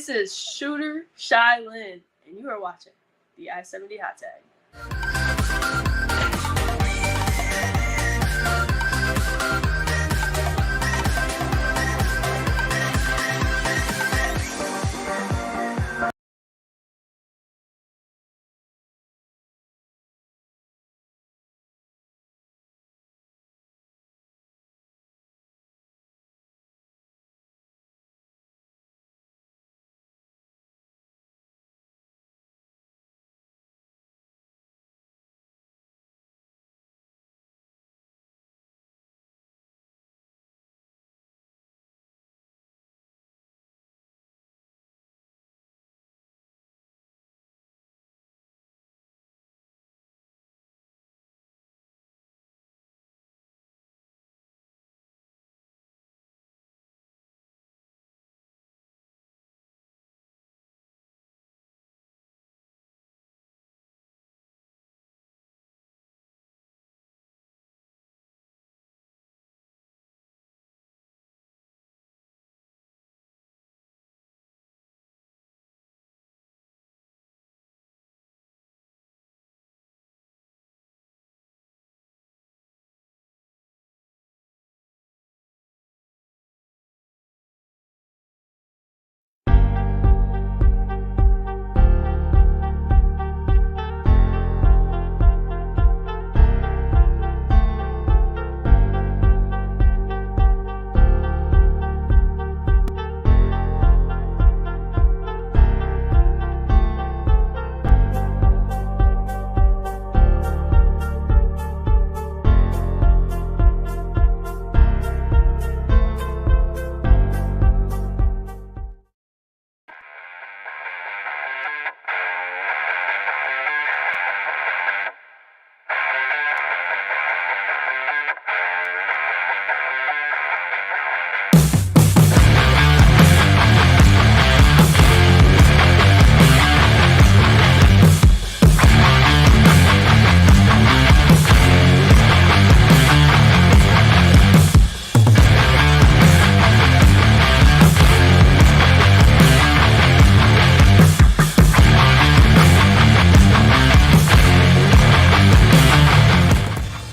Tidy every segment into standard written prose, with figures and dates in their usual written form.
This is Shooter Shy Lynn, and you are watching the I-70 Hot Tag.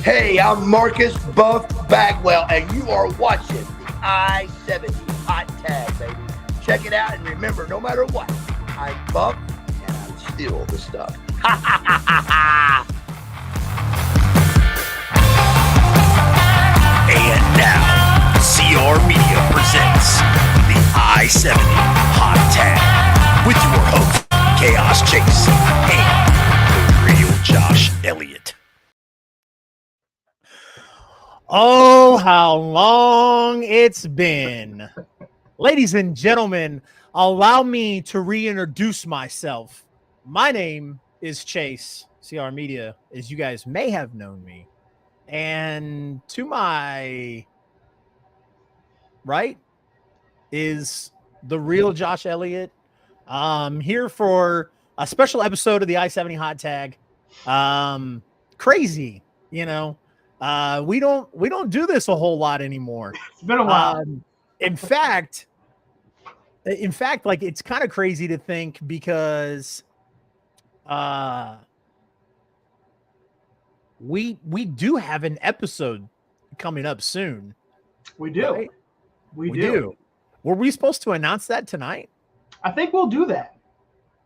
Hey, I'm Marcus Buff Bagwell, and you are watching the I-70 Hot Tag, baby. Check it out, and remember, no matter what, I'm Buff, and I'm still the stuff. Ha, ha, ha, ha, ha. And now, CR Media presents the I-70 Hot Tag with your host, Chaos Chase, and the real Josh Elliott. Oh, how long it's been. Ladies and gentlemen, allow me to reintroduce myself. My name is Chase, CR Media, as you guys may have known me. And to my right is the real Josh Elliott. Here for a special episode of the I-70 Hot Tag. Crazy, you know. We don't do this a whole lot anymore. It's been a while. In fact, like it's kind of crazy to think because we do have an episode coming up soon. We do. Right? We do. Were we supposed to announce that tonight? I think we'll do that.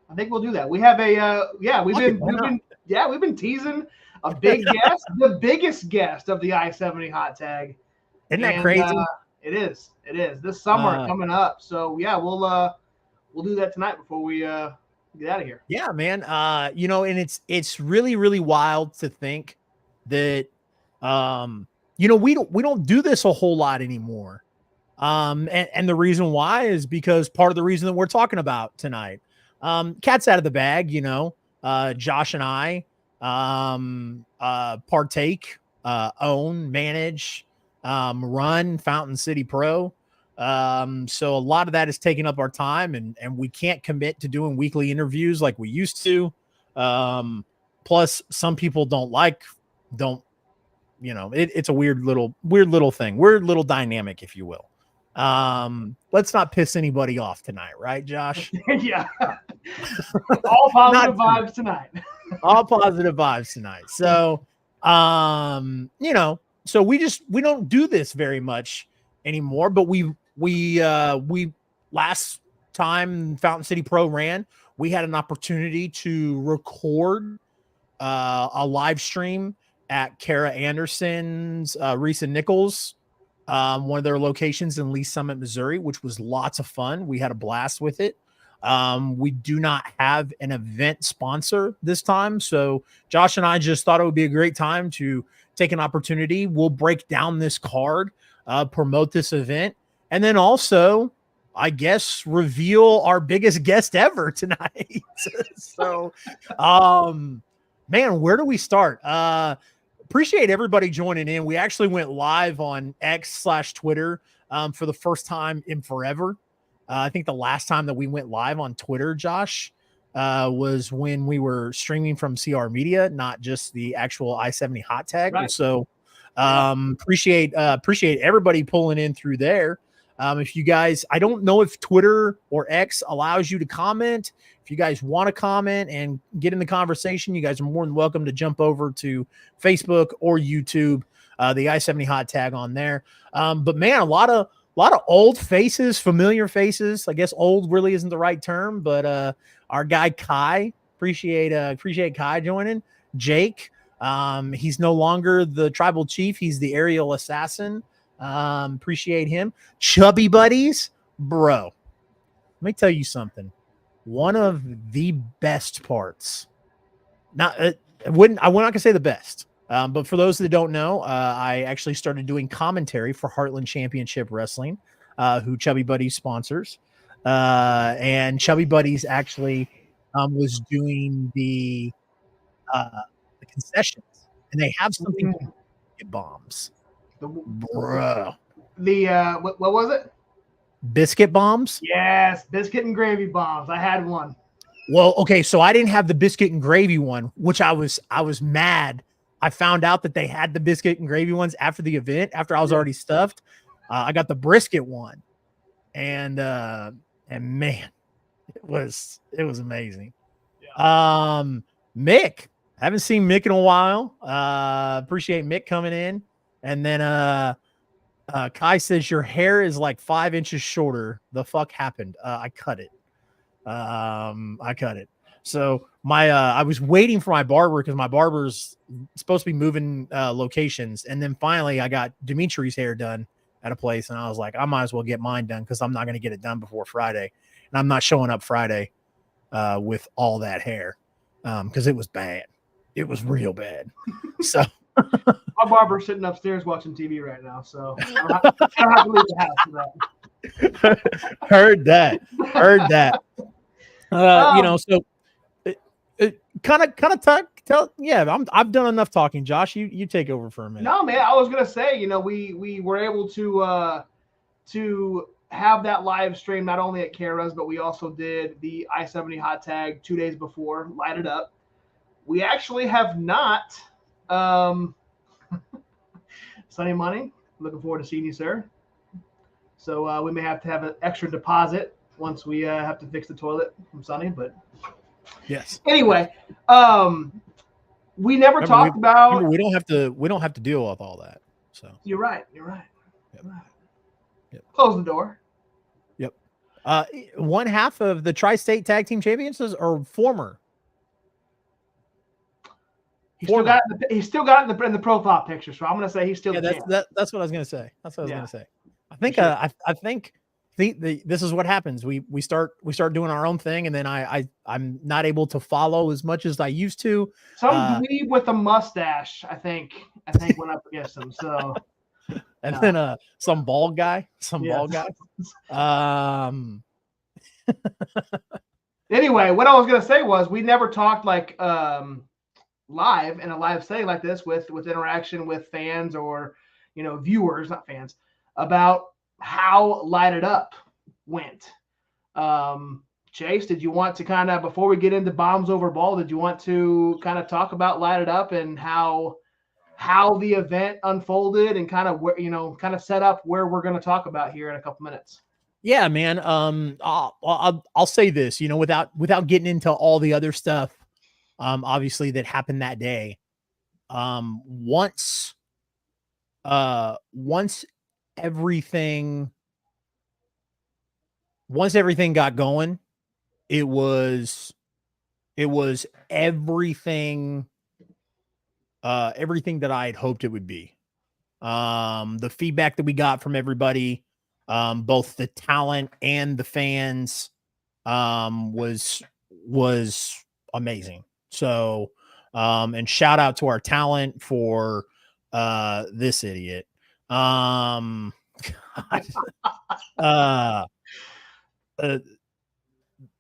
We have a we've been teasing a big guest, the biggest guest of the I-70 Hot Tag. Isn't that crazy? It is. This summer coming up. So yeah, we'll do that tonight before we get out of here. Yeah, man. And it's really, really wild to think that we don't do this a whole lot anymore. And the reason why is because part of the reason that we're talking about tonight. Cat's out of the bag, Josh and I partake, own, manage, run Fountain City Pro. So a lot of that is taking up our time and we can't commit to doing weekly interviews like we used to. Plus some people it's a weird little thing, weird little dynamic, if you will. Let's not piss anybody off tonight, right, Josh? Yeah. All positive Not vibes tonight. all positive vibes tonight. So, so we don't do this very much anymore, but we last time Fountain City Pro ran, we had an opportunity to record a live stream at Kara Anderson's Reese and Nichols, one of their locations in Lee Summit, Missouri, which was lots of fun. We had a blast with it. We do not have an event sponsor this time, so Josh and I just thought it would be a great time to take an opportunity. We'll break down this card, promote this event, and then also, I guess, reveal our biggest guest ever tonight. So, man, where do we start? Appreciate everybody joining in. We actually went live on X/Twitter for the first time in forever. I think the last time that we went live on Twitter, Josh, was when we were streaming from CR Media, not just the actual I-70 hot tag. Right. So appreciate everybody pulling in through there. If you guys, I don't know if Twitter or X allows you to comment. If you guys want to comment and get in the conversation, you guys are more than welcome to jump over to Facebook or YouTube, the I-70 hot tag on there. But man, a lot of old faces, familiar faces. I guess old really isn't the right term, but our guy Kai, appreciate Kai joining. Jake, he's no longer the tribal chief. He's the aerial assassin. Appreciate him. Chubby buddies, bro. Let me tell you something. One of the best parts. I'm not gonna say the best. But for those that don't know, I actually started doing commentary for Heartland Championship Wrestling, who Chubby Buddies sponsors. And Chubby Buddies actually was doing the concessions, and they have something called biscuit bombs. Bruh. What was it? Biscuit bombs? Yes, biscuit and gravy bombs. I had one. Well, okay, so I didn't have the biscuit and gravy one, which I was mad. I found out that they had the biscuit and gravy ones after the event, after I was already stuffed. I got the brisket one, and man, it was amazing. Yeah. Mick, haven't seen Mick in a while. Appreciate Mick coming in, and then Kai says your hair is like 5 inches shorter. The fuck happened? I cut it. So I was waiting for my barber because my barber's supposed to be moving locations, and then finally I got Dimitri's hair done at a place, and I was like, I might as well get mine done because I'm not going to get it done before Friday, and I'm not showing up Friday with all that hair because it was bad. It was real bad. So my barber's sitting upstairs watching TV right now, so I don't have to leave the house for that. Heard that. So kind of tell. Yeah, I've done enough talking. Josh, you take over for a minute. No, man, I was gonna say, we were able to have that live stream not only at Kara's, but we also did the I-70 hot tag 2 days before, light it up. We actually have not. Sonny Money, looking forward to seeing you, sir. So we may have to have an extra deposit once we have to fix the toilet from Sonny, but yes. Anyway, we never talked about. We don't have to deal with all that. So you're right. Yep. Close the door. Yep. One half of the Tri-State Tag Team Champions are former. He's still got in the profile picture, so I'm going to say he's still. Yeah, that's what I was going to say. I think this is what happens. We start doing our own thing, and then I'm not able to follow as much as I used to. Some dweeb with a mustache, I think went up against him. So, and then some bald guy. Anyway, what I was going to say was we never talked like live in a live setting like this with interaction with fans or viewers, not fans, about how Light It Up went. Chase, did you want to kind of, before we get into bombs over ball, did you want to kind of talk about Light It Up and how how the event unfolded and kind of where, kind of set up where we're going to talk about here in a couple minutes. Yeah, man. I'll say this, without getting into all the other stuff, obviously that happened that day. Once everything got going, it was everything that I had hoped it would be. The feedback that we got from everybody, both the talent and the fans, was amazing. So, and shout out to our talent for this idiot.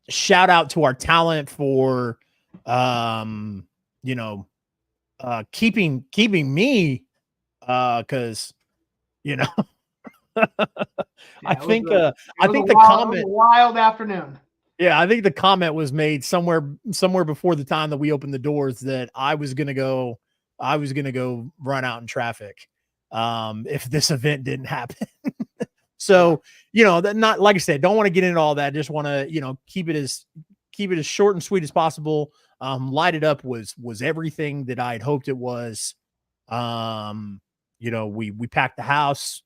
Shout out to our talent for keeping me, because I think the comment, wild afternoon. Yeah, I think the comment was made somewhere before the time that we opened the doors that I was gonna go run out in traffic if this event didn't happen. So, that, not like I said, don't want to get into all that. Just want to, keep it as short and sweet as possible. Light It Up was everything that I had hoped it was. We packed the house.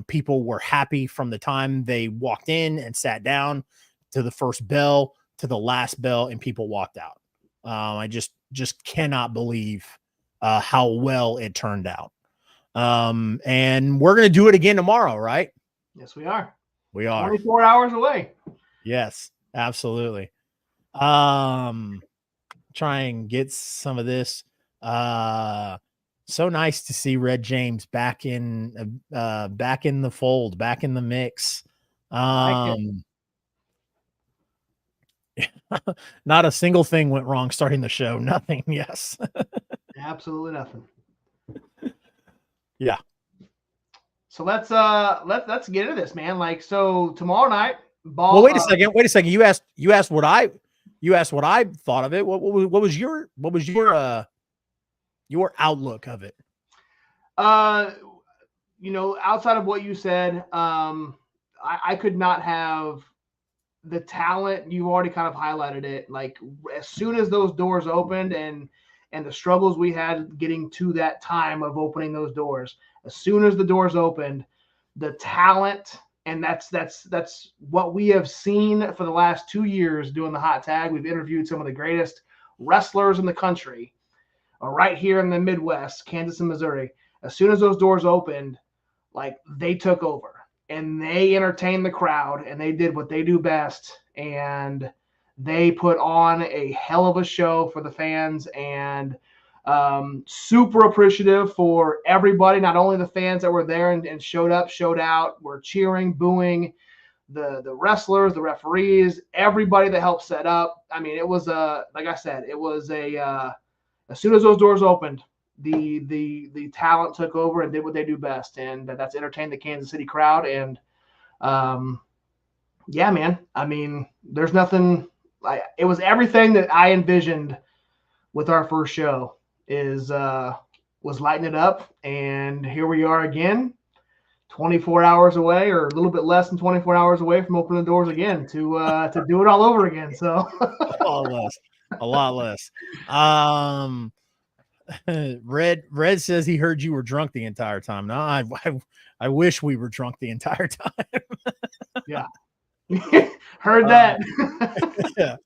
People were happy from the time they walked in and sat down to the first bell to the last bell, and people walked out. I just cannot believe how well it turned out. And we're going to do it again tomorrow, right? Yes, we are. We are 24 hours away. Yes, absolutely. Try and get some of this. So nice to see Red James back in the fold, back in the mix. Not a single thing went wrong starting the show. Nothing. Yes. Absolutely nothing. Yeah. So let's get into this, man. Like, so tomorrow night, Well, wait a second. You asked what I thought of it. What was your outlook of it? Outside of what you said, I could not have the talent. You already kind of highlighted it. Like, as soon as those doors opened and the struggles we had getting to that time of opening those doors, as soon as the doors opened, the talent, and that's what we have seen for the last 2 years doing the hot tag. We've interviewed some of the greatest wrestlers in the country, right here in the Midwest, Kansas and Missouri. As soon as those doors opened, like, they took over and they entertained the crowd and they did what they do best. And they put on a hell of a show for the fans, and super appreciative for everybody, not only the fans that were there and showed up, showed out, were cheering, booing, the wrestlers, the referees, everybody that helped set up. I mean, it was like I said, it was as soon as those doors opened, the talent took over and did what they do best, and that's entertain the Kansas City crowd. And yeah, man, I mean, there's nothing. It was everything that I envisioned with our first show. Was Lighting It Up, and here we are again, 24 hours away, or a little bit less than 24 hours away from opening the doors again to do it all over again. So a lot less. Red says he heard you were drunk the entire time. No, I wish we were drunk the entire time. Yeah. Heard that. Yeah.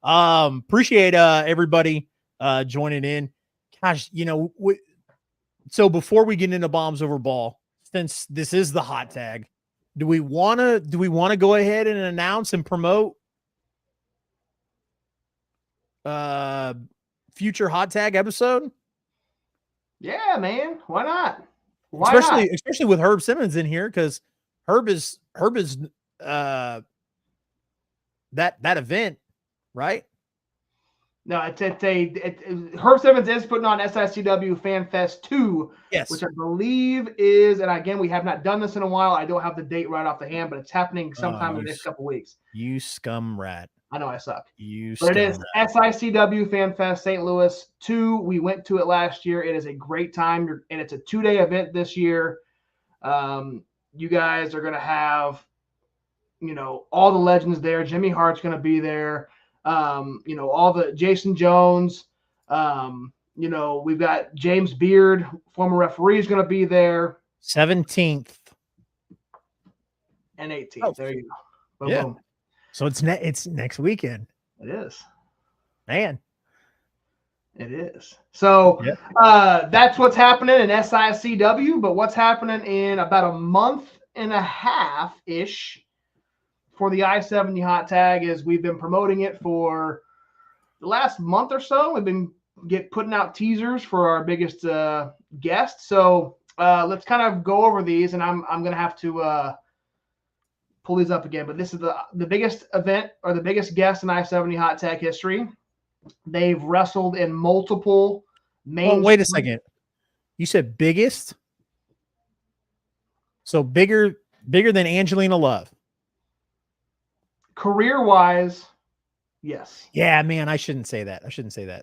Appreciate everybody joining in. Gosh, so before we get into Bombs Over Ball, since this is the hot tag, do we want to go ahead and announce and promote future hot tag episode? Yeah, man. Why not? Especially with Herb Simmons in here, because Herb is that event, right? No, Herb Simmons is putting on SICW Fan Fest 2, yes, which I believe is, and again, we have not done this in a while. I don't have the date right off the hand, but it's happening sometime in the next couple weeks. You scum rat. I know I suck. You But it is scumbag. SICW Fan Fest St. Louis 2. We went to it last year. It is a great time, and it's a 2-day event this year. You guys are going to have, all the legends there. Jimmy Hart's going to be there. All the Jason Jones. We've got James Beard, former referee, is going to be there. 17th And 18th. Oh, there you go. Boom, yeah. boom. So it's next weekend. It is. Man. It is. So that's what's happening in SICW, but what's happening in about a month and a half-ish for the I-70 hot tag is we've been promoting it for the last month or so. We've been putting out teasers for our biggest guests. So let's kind of go over these, and I'm going to have to pull these up again. But this is the biggest event or the biggest guest in I-70 hot tag history. They've wrestled in multiple main. Oh, wait a second. You said biggest? So bigger than Angelina Love. Career-wise, yes. Yeah, man, I shouldn't say that.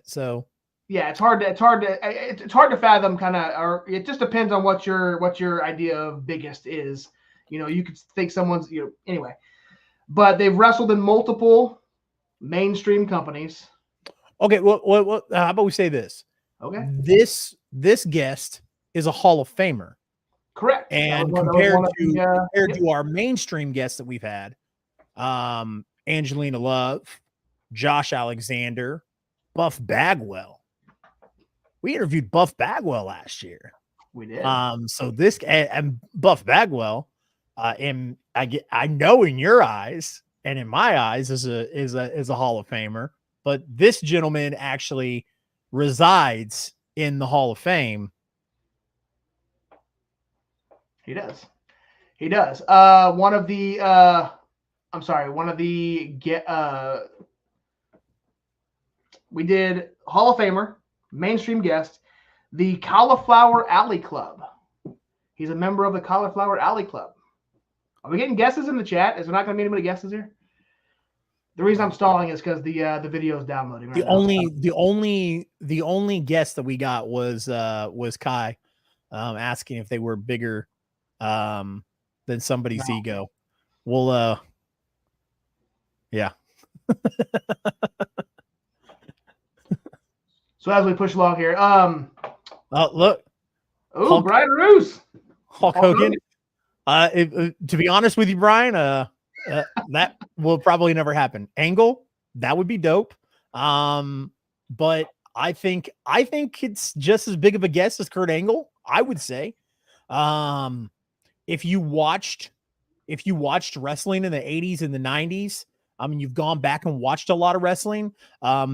So yeah, it's hard to fathom kind of, or it just depends on what your idea of biggest is. You could think someone's, anyway. But they've wrestled in multiple mainstream companies. Okay, well, how about we say this? Okay. This guest is a Hall of Famer. Correct. And compared to our mainstream guests that we've had, Angelina Love, Josh Alexander, Buff Bagwell. We interviewed Buff Bagwell last year. We did. So this and Buff Bagwell, I know in your eyes and in my eyes is a Hall of Famer. But this gentleman actually resides in the Hall of Fame. He does. One of the we did Hall of Famer, mainstream guest, the Cauliflower Alley Club. He's a member of the Cauliflower Alley Club. Are we getting guesses in the chat? Is there not going to be anybody guesses here? The reason I'm stalling is because the video is downloading. The only guess that we got was Kai asking if they were bigger than somebody's ego. Well, yeah. So as we push along here, look. Oh, Brian Roos. Hulk Hogan. To be honest with you, Brian, that will probably never happen. Angle, that would be dope. But I think it's just as big of a guess as Kurt Angle, I would say. If you watched wrestling in the 80s and the 90s, you've gone back and watched a lot of wrestling.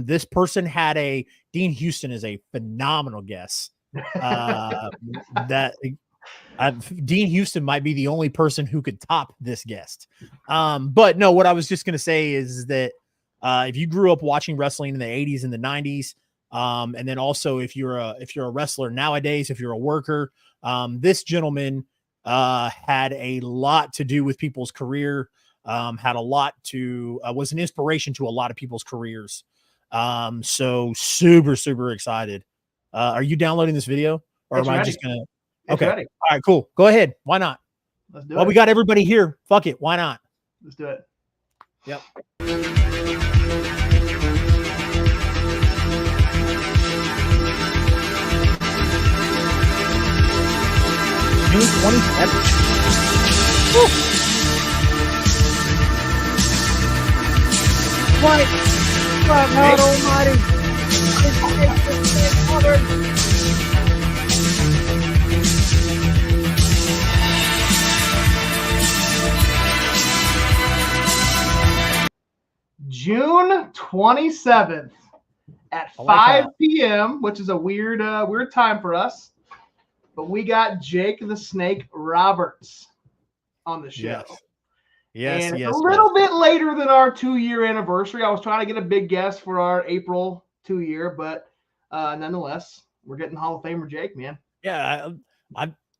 This person had Dean Houston is a phenomenal guess. Dean Houston might be the only person who could top this guest. But no, what I was just going to say is that if you grew up watching wrestling in the 80s and the 90s, and then also if you're a wrestler nowadays, if you're a worker, this gentleman had a lot to do with people's career, had a lot to was an inspiration to a lot of people's careers. So super excited. Are you downloading this video, or am I just gonna? Okay. Ready. All right, cool. Go ahead. Why not? Let's do it. Well, we got everybody here. Fuck it. Why not? Let's do it. Yep. June 27th. What? God Almighty. June 27th at 5 p.m., which is a weird time for us. But we got Jake the Snake Roberts on the show. Yes. And it's a little bit later than our 2-year anniversary. I was trying to get a big guest for our April 2-year, but nonetheless, we're getting Hall of Famer Jake, man. Yeah,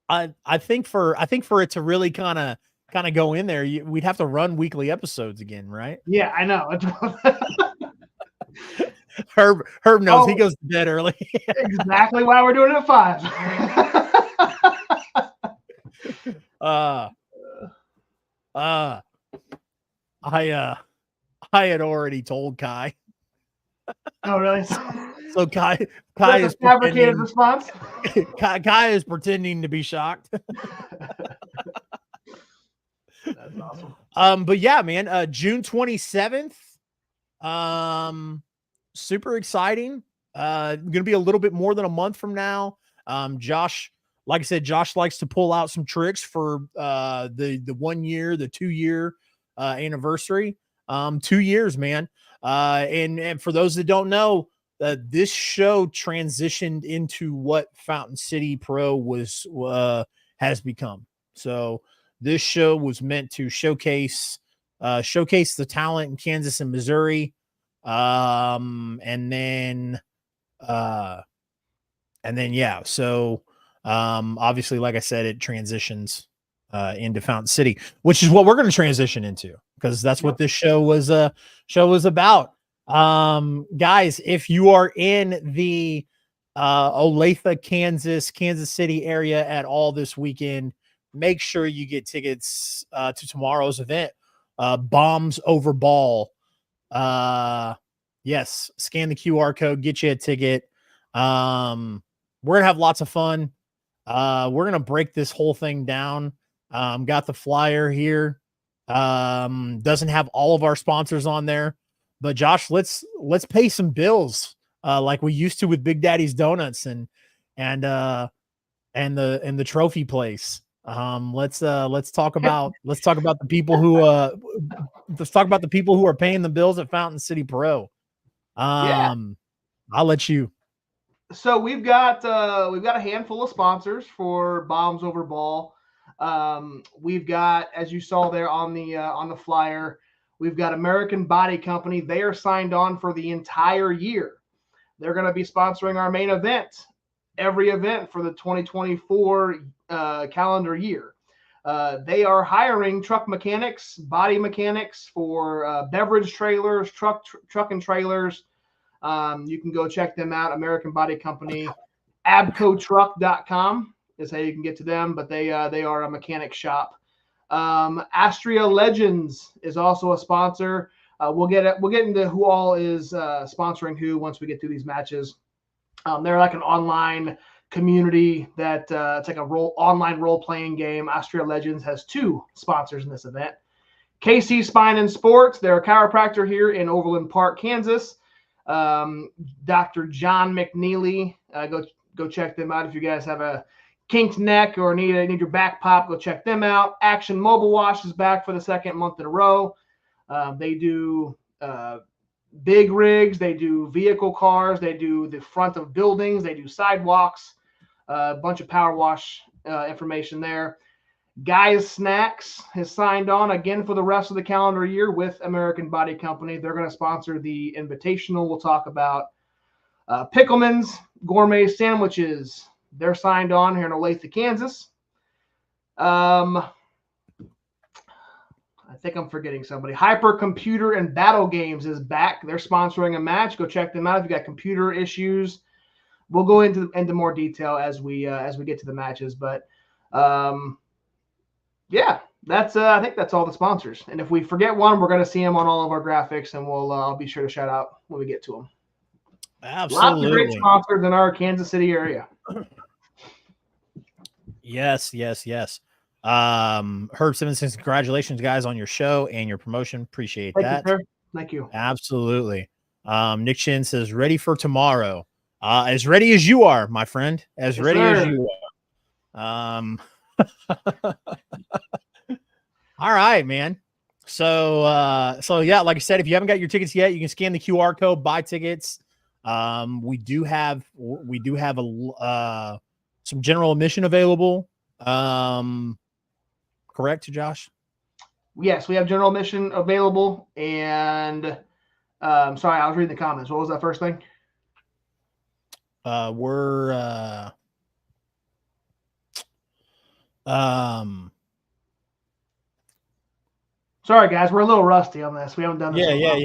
I think for it to really kind of kind of go in there, we'd have to run weekly episodes again, right? Yeah, I know. Herb knows he Oh. goes to bed early. Exactly why we're doing it at 5. I had already told Kai. Oh, really? So Kai That's is a fabricated pretending. response. Kai is pretending to be shocked. That's awesome. But yeah, man, June 27th. Super exciting. Gonna be a little bit more than a month from now. Josh, like I said, Josh likes to pull out some tricks for the 1 year, the 2 year anniversary. 2 years, man. And for those that don't know, this show transitioned into what Fountain City Pro has become. So this show was meant to showcase the talent in Kansas and Missouri. And then yeah, so obviously, like I said, it transitions into Fountain City, which is what we're going to transition into, because that's what this show was about. Guys, if you are in the Olathe, Kansas City area at all this weekend, make sure you get tickets to tomorrow's event, Bombs Over Ball. Yes, scan the QR code, get you a ticket. We're gonna have lots of fun. We're gonna break this whole thing down. Got the flyer here. Doesn't have all of our sponsors on there, but Josh, let's pay some bills like we used to with Big Daddy's Donuts and the trophy place. Let's talk about the people who are paying the bills at Fountain City Pro. I'll let you. So we've got a handful of sponsors for Bombs Over Ball. We've got, as you saw there on the flyer, we've got American Body Company. They are signed on for the entire year. They're going to be sponsoring our main event, every event for the 2024 calendar year. They are hiring truck mechanics, body mechanics for beverage trailers, truck and trailers. You can go check them out. American Body Company, abcotruck.com is how you can get to them, but they are a mechanic shop. Astria Legends is also a sponsor. We'll get into who all is sponsoring who once we get through these matches. They're like an online community that it's like online role-playing game. Astria Legends has 2 sponsors in this event. KC Spine and Sports, they're a chiropractor here in Overland Park, Kansas. Dr. John McNeely, go check them out if you guys have a kinked neck or need your back pop. Go check them out. Action Mobile Wash is back for the 2nd month in a row. They do big rigs, they do vehicle cars, they do the front of buildings, they do sidewalks, a bunch of power wash information there. Guys Snacks has signed on again for the rest of the calendar year with American Body Company. They're going to sponsor the Invitational. We'll talk about Pickleman's Gourmet Sandwiches. They're signed on here in Olathe, Kansas. I think I'm forgetting somebody. Hypercomputer and Battle Games is back. They're sponsoring a match. Go check them out if you got computer issues. We'll go into more detail as we get to the matches, but yeah, I think that's all the sponsors. And if we forget one, we're going to see them on all of our graphics, and I'll be sure to shout out when we get to them. Absolutely. Lots of great sponsors in our Kansas City area. Yes. Herb Simmons, congratulations, guys, on your show and your promotion. Appreciate that. Thank you, sir. Thank you. Absolutely. Nick Chin says, ready for tomorrow. As ready as you are, my friend. As ready as you are. All right, man. So yeah, like I said, if you haven't got your tickets yet, you can scan the QR code, buy tickets. We do have some general admission available. Correct, Josh? Yes, we have general admission available. And sorry, I was reading the comments. What was that first thing? Sorry, guys, we're a little rusty on this. We haven't done this. Yeah.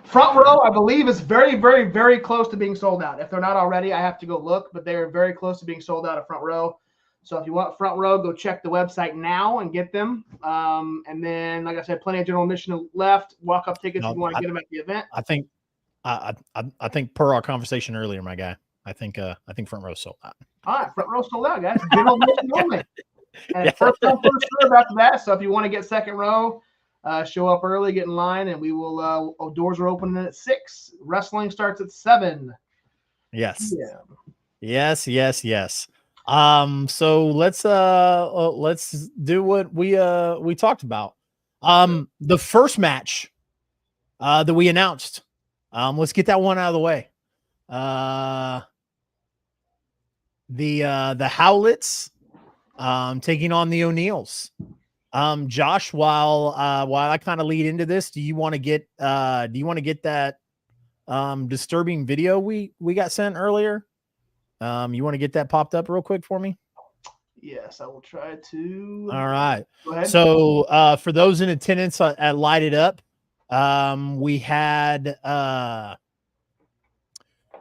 Front row, I believe, is very, very, very close to being sold out. If they're not already, I have to go look, but they're very close to being sold out of front row. So if you want front row, go check the website now and get them. And then, like I said, plenty of general admission left. Walk-up tickets if you want to get them at the event. I think per our conversation earlier, my guy, I think front row sold out. All right, front row sold out, guys. General admission only. And first come, first serve after that. So if you want to get second row, show up early, get in line, and we will. Doors are opening at 6. Wrestling starts at 7. Yes. Yeah. Yes. So let's do what we talked about. The first match that we announced. Let's get that one out of the way. The Howletts taking on the O'Neills. Josh, while I kind of lead into this, do you want to get that disturbing video we got sent earlier? You want to get that popped up real quick for me? Yes, I will try to. All right. Go ahead. So for those in attendance at Light It Up, we had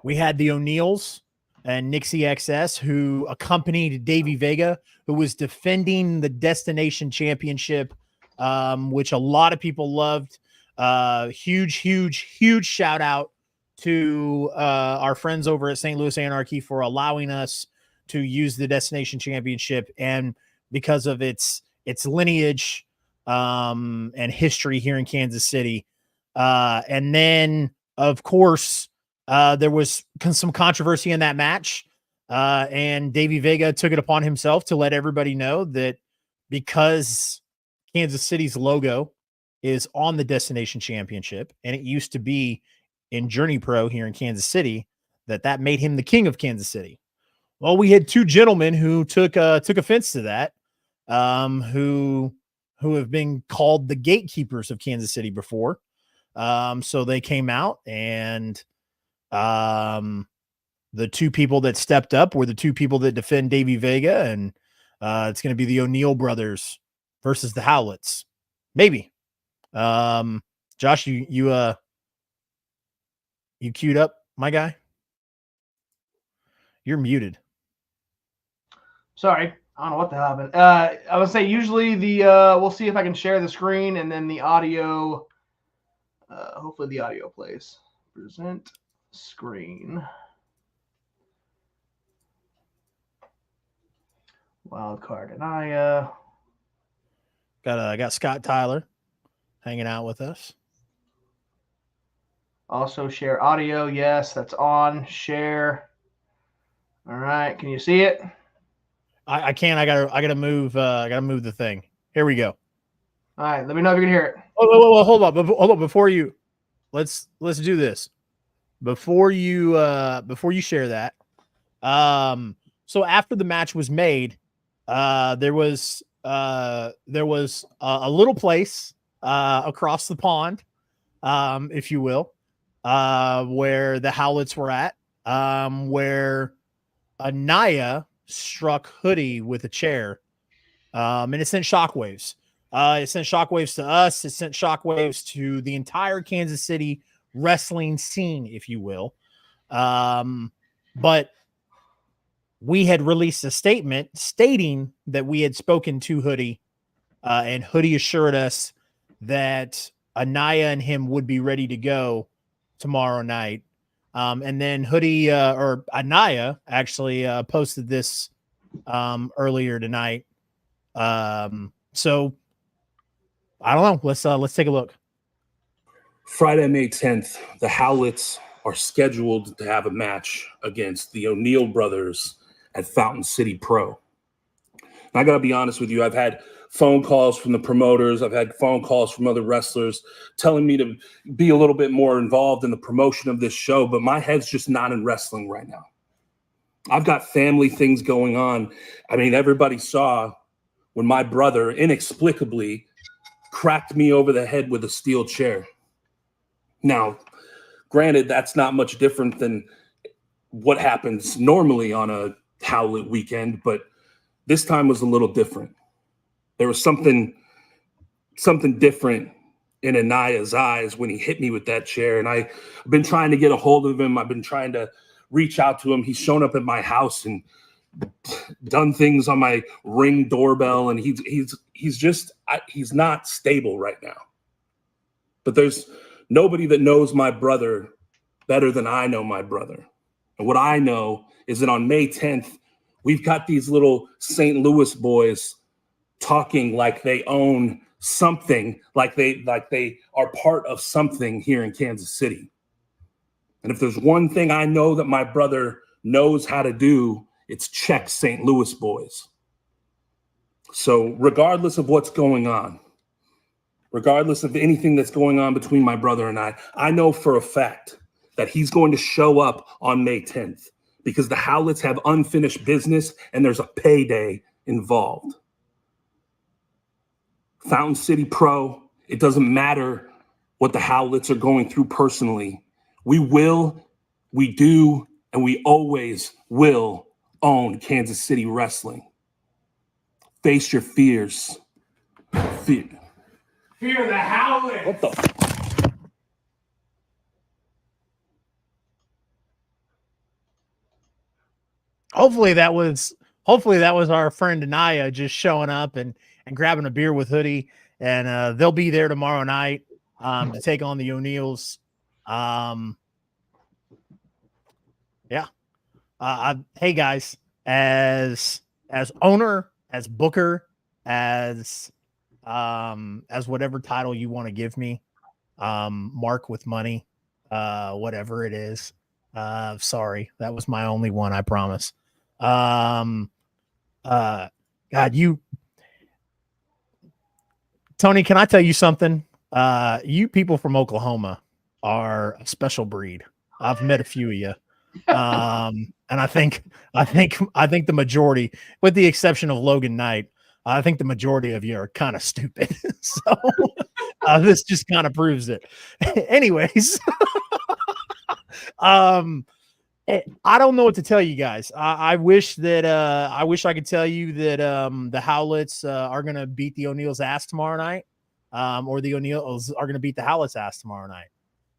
the O'Neills and Nixie XS, who accompanied Davey Vega, who was defending the Destination Championship, which a lot of people loved. Huge shout out to our friends over at St. Louis Anarchy for allowing us to use the Destination Championship, and because of its lineage and history here in Kansas City. And then, of course, there was some controversy in that match, and Davey Vega took it upon himself to let everybody know that because Kansas City's logo is on the Destination Championship, and it used to be in Journey Pro here in Kansas City, that made him the king of Kansas City. Well, we had two gentlemen who took offense to that, who have been called the gatekeepers of Kansas City before. So they came out, and the two people that stepped up were the two people that defend Davey Vega, and it's going to be the O'Neill brothers versus the Howletts. Maybe. Josh, you queued up, my guy? You're muted. Sorry, I don't know what the hell happened. I would say usually we'll see if I can share the screen, and then the audio. Hopefully the audio plays. Present screen. Wild card, and I got Scott Tyler hanging out with us. Also share audio. Yes, that's on. Share. All right, can you see it? I can't. I gotta move. I gotta move the thing. Here we go. All right, let me know if you can hear it. Oh, hold on. Before you, let's do this. Before you share that. So after the match was made, there was a little place across the pond, if you will, where the Howletts were at, where Anaya struck Hoodie with a chair, and it sent shockwaves. It sent shockwaves to us. It sent shockwaves to the entire Kansas City wrestling scene, if you will. But we had released a statement stating that we had spoken to Hoodie, and Hoodie assured us that Anaya and him would be ready to go tomorrow night. And then Hoodie or Anaya actually posted this earlier tonight. So I don't know. Let's take a look. Friday, May 10th, the Howletts are scheduled to have a match against the O'Neill brothers at Fountain City Pro. And I got to be honest with you. I've had phone calls from the promoters. I've had phone calls from other wrestlers telling me to be a little bit more involved in the promotion of this show, but my head's just not in wrestling right now. I've got family things going on. I mean, everybody saw when my brother inexplicably cracked me over the head with a steel chair. Now, granted, that's not much different than what happens normally on a Howlett weekend, but this time was a little different. There was something something different in Anaya's eyes when he hit me with that chair. And I've been trying to get a hold of him. I've been trying to reach out to him. He's shown up at my house and done things on my Ring doorbell, and he's not stable right now. But there's nobody that knows my brother better than I know my brother. And what I know is that on May 10th, we've got these little St. Louis boys talking like they own something, like they are part of something here in Kansas City. And if there's one thing I know that my brother knows how to do, it's check St. Louis boys. So regardless of what's going on, regardless of anything that's going on between my brother and I know for a fact that he's going to show up on May 10th because the Howlets have unfinished business and there's a payday involved. Fountain City Pro, it doesn't matter what the Howlets are going through personally. We do, and we always will own Kansas City wrestling. Face your fears. Fear the Howlets. What the? Hopefully that was our friend Anaya just showing up and grabbing a beer with Hoodie, and they'll be there tomorrow night to take on the O'Neills. Hey guys, as owner, as booker, as whatever title you want to give me, Mark with money, whatever it is. Sorry, that was my only one, I promise. God, Tony, can I tell you something? You people from Oklahoma are a special breed. I've met a few of you. And I think the majority, with the exception of Logan Knight, I think the majority of you are kind of stupid. So this just kind of proves it. Anyways, I don't know what to tell you guys. I wish I could tell you that the Howlets are going to beat the O'Neills' ass tomorrow night, or the O'Neills are going to beat the Howlets' ass tomorrow night.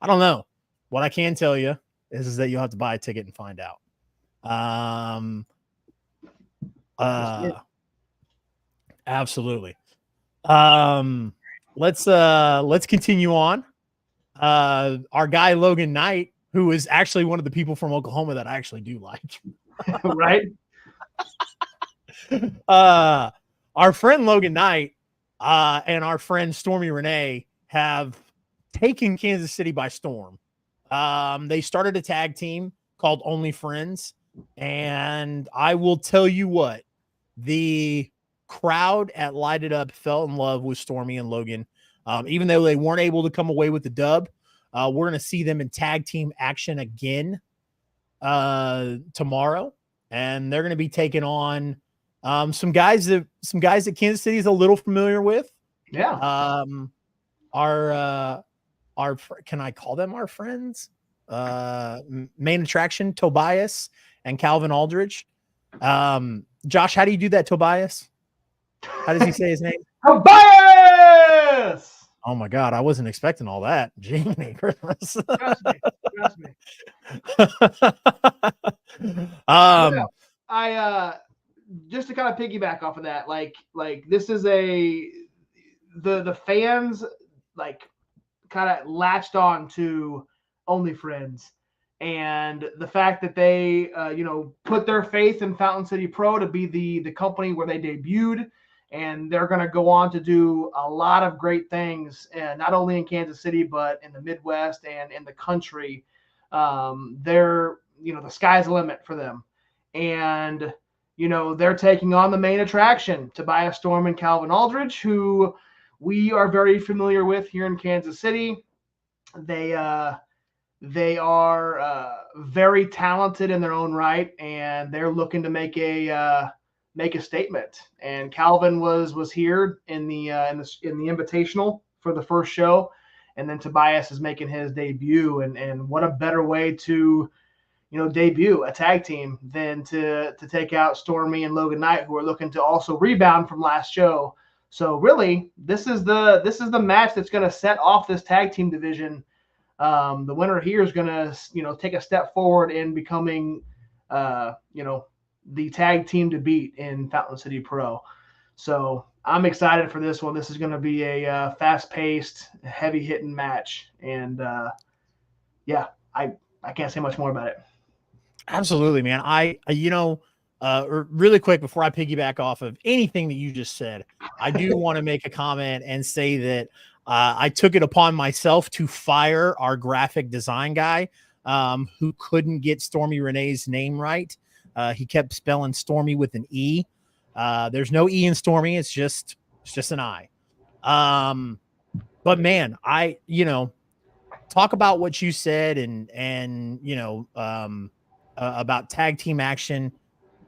I don't know. What I can tell you is that you'll have to buy a ticket and find out. Absolutely. Let's continue on. Our guy Logan Knight, who is actually one of the people from Oklahoma that I actually do like. Right? Our friend Logan Knight and our friend Stormy Renee have taken Kansas City by storm. They started a tag team called Only Friends, and I will tell you what, the crowd at Light It Up fell in love with Stormy and Logan. Even though they weren't able to come away with the dub, we're going to see them in tag team action again tomorrow, and they're going to be taking on some guys that Kansas City is a little familiar with. Yeah. Our can I call them our friends? Main Attraction, Tobias and Calvin Aldridge. Josh, how do you do that, Tobias? How does he say his name? Tobias! Oh my God, I wasn't expecting all that. Jiminy Christmas. Trust me. I just to kind of piggyback off of that, like this is the fans like kind of latched on to Only Friends, and the fact that they put their faith in Fountain City Pro to be the company where they debuted, and they're going to go on to do a lot of great things, and not only in Kansas City but in the Midwest and in the country. They're the sky's the limit for them, and they're taking on the Main Attraction, Tobias Storm and Calvin Aldridge, who we are very familiar with here in Kansas City. They are very talented in their own right, and they're looking to make a statement. And Calvin was here in the Invitational for the first show, and then Tobias is making his debut. And what a better way to debut a tag team than to take out Stormy and Logan Knight, who are looking to also rebound from last show. So really, this is the match that's going to set off this tag team division. The winner here is going to, take a step forward in becoming, the tag team to beat in Fountain City Pro. So I'm excited for this one. This is going to be a fast-paced, heavy-hitting match, and I can't say much more about it. Absolutely, man. Really quick before I piggyback off of anything that you just said, I do want to make a comment and say that I took it upon myself to fire our graphic design guy who couldn't get Stormy Renee's name right. He kept spelling Stormy with an E. There's no E in Stormy. It's just an I. But man, talk about what you said and about tag team action.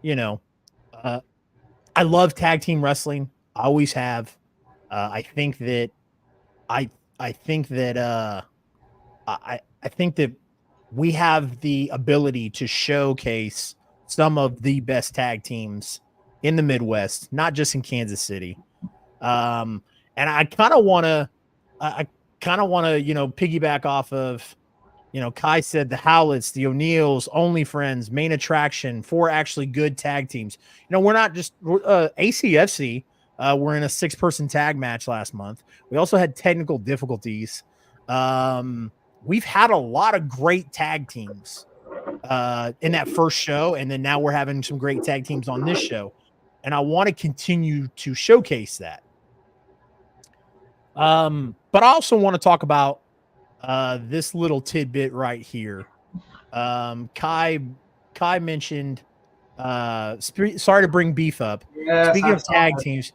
I love tag team wrestling. I always have. I think that we have the ability to showcase some of the best tag teams in the Midwest, not just in Kansas City. And I kind of want to piggyback off of, Kai said the Howletts, the O'Neills, Only Friends, Main Attraction, 4 actually good tag teams. We're not just ACFC. We're in a 6-person tag match last month. We also had technical difficulties. We've had a lot of great tag teams in that first show, and then now we're having some great tag teams on this show. And I want to continue to showcase that. But I also want to talk about this little tidbit right here. Kai mentioned, sorry to bring beef up. Yes, speaking of tag teams,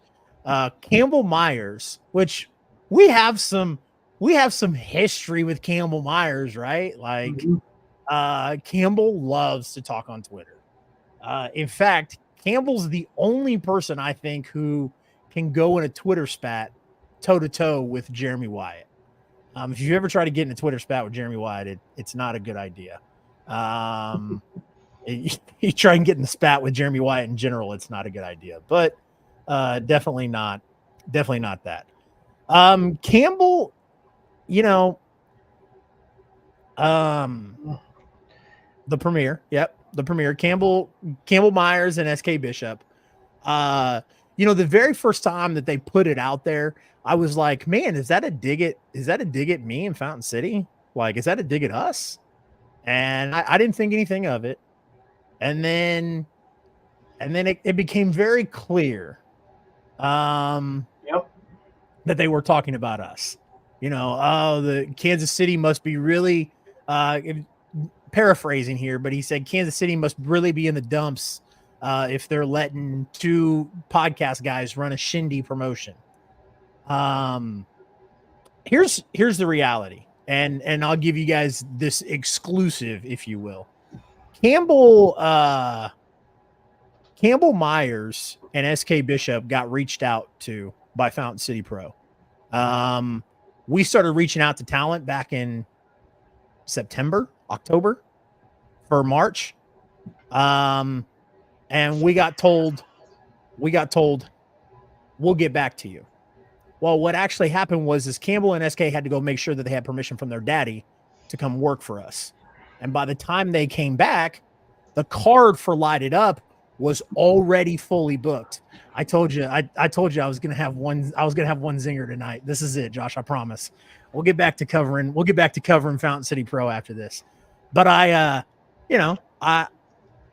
Campbell Myers, which we have some history with Campbell Myers, right? Like, Campbell loves to talk on Twitter. In fact, Campbell's the only person I think who can go in a Twitter spat toe-to-toe with Jeremy Wyatt. If you ever try to get in a Twitter spat with Jeremy Wyatt, it's not a good idea. You try and get in the spat with Jeremy Wyatt in general, it's not a good idea. But definitely not that. Campbell, the Premier, the Premier, Campbell Myers and SK Bishop. The very first time that they put it out there, I was like, man, is that a dig at me in Fountain City? Like, is that a dig at us? And I didn't think anything of it. And then it became very clear that they were talking about us. The Kansas City must be really paraphrasing here, but he said Kansas City must really be in the dumps if they're letting 2 podcast guys run a shindy promotion. Here's the reality, and I'll give you guys this exclusive, if you will. Campbell Myers and SK Bishop got reached out to by Fountain City Pro. We started reaching out to talent back in October for March. And we got told we'll get back to you. Well, what actually happened was Campbell and SK had to go make sure that they had permission from their daddy to come work for us. And by the time they came back, the card for Light It Up was already fully booked. I told you I was gonna have one zinger tonight. This is it, Josh. I promise. We'll get back to covering Fountain City Pro after this. But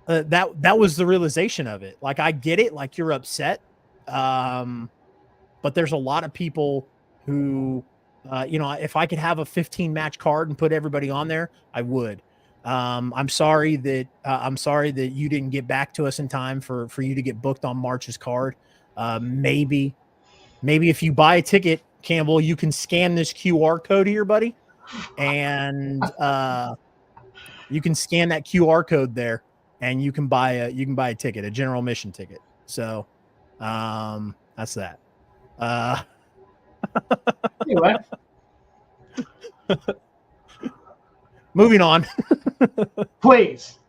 that was the realization of it. Like, I get it, like, you're upset. But there's a lot of people who if I could have a 15 match card and put everybody on there, I would. I'm sorry that you didn't get back to us in time for you to get booked on March's card. Maybe if you buy a ticket, Campbell, you can scan this QR code here, buddy, and you can scan that QR code there, and you can buy a ticket, a general admission ticket. So that's that. Anyway. Moving on. Please.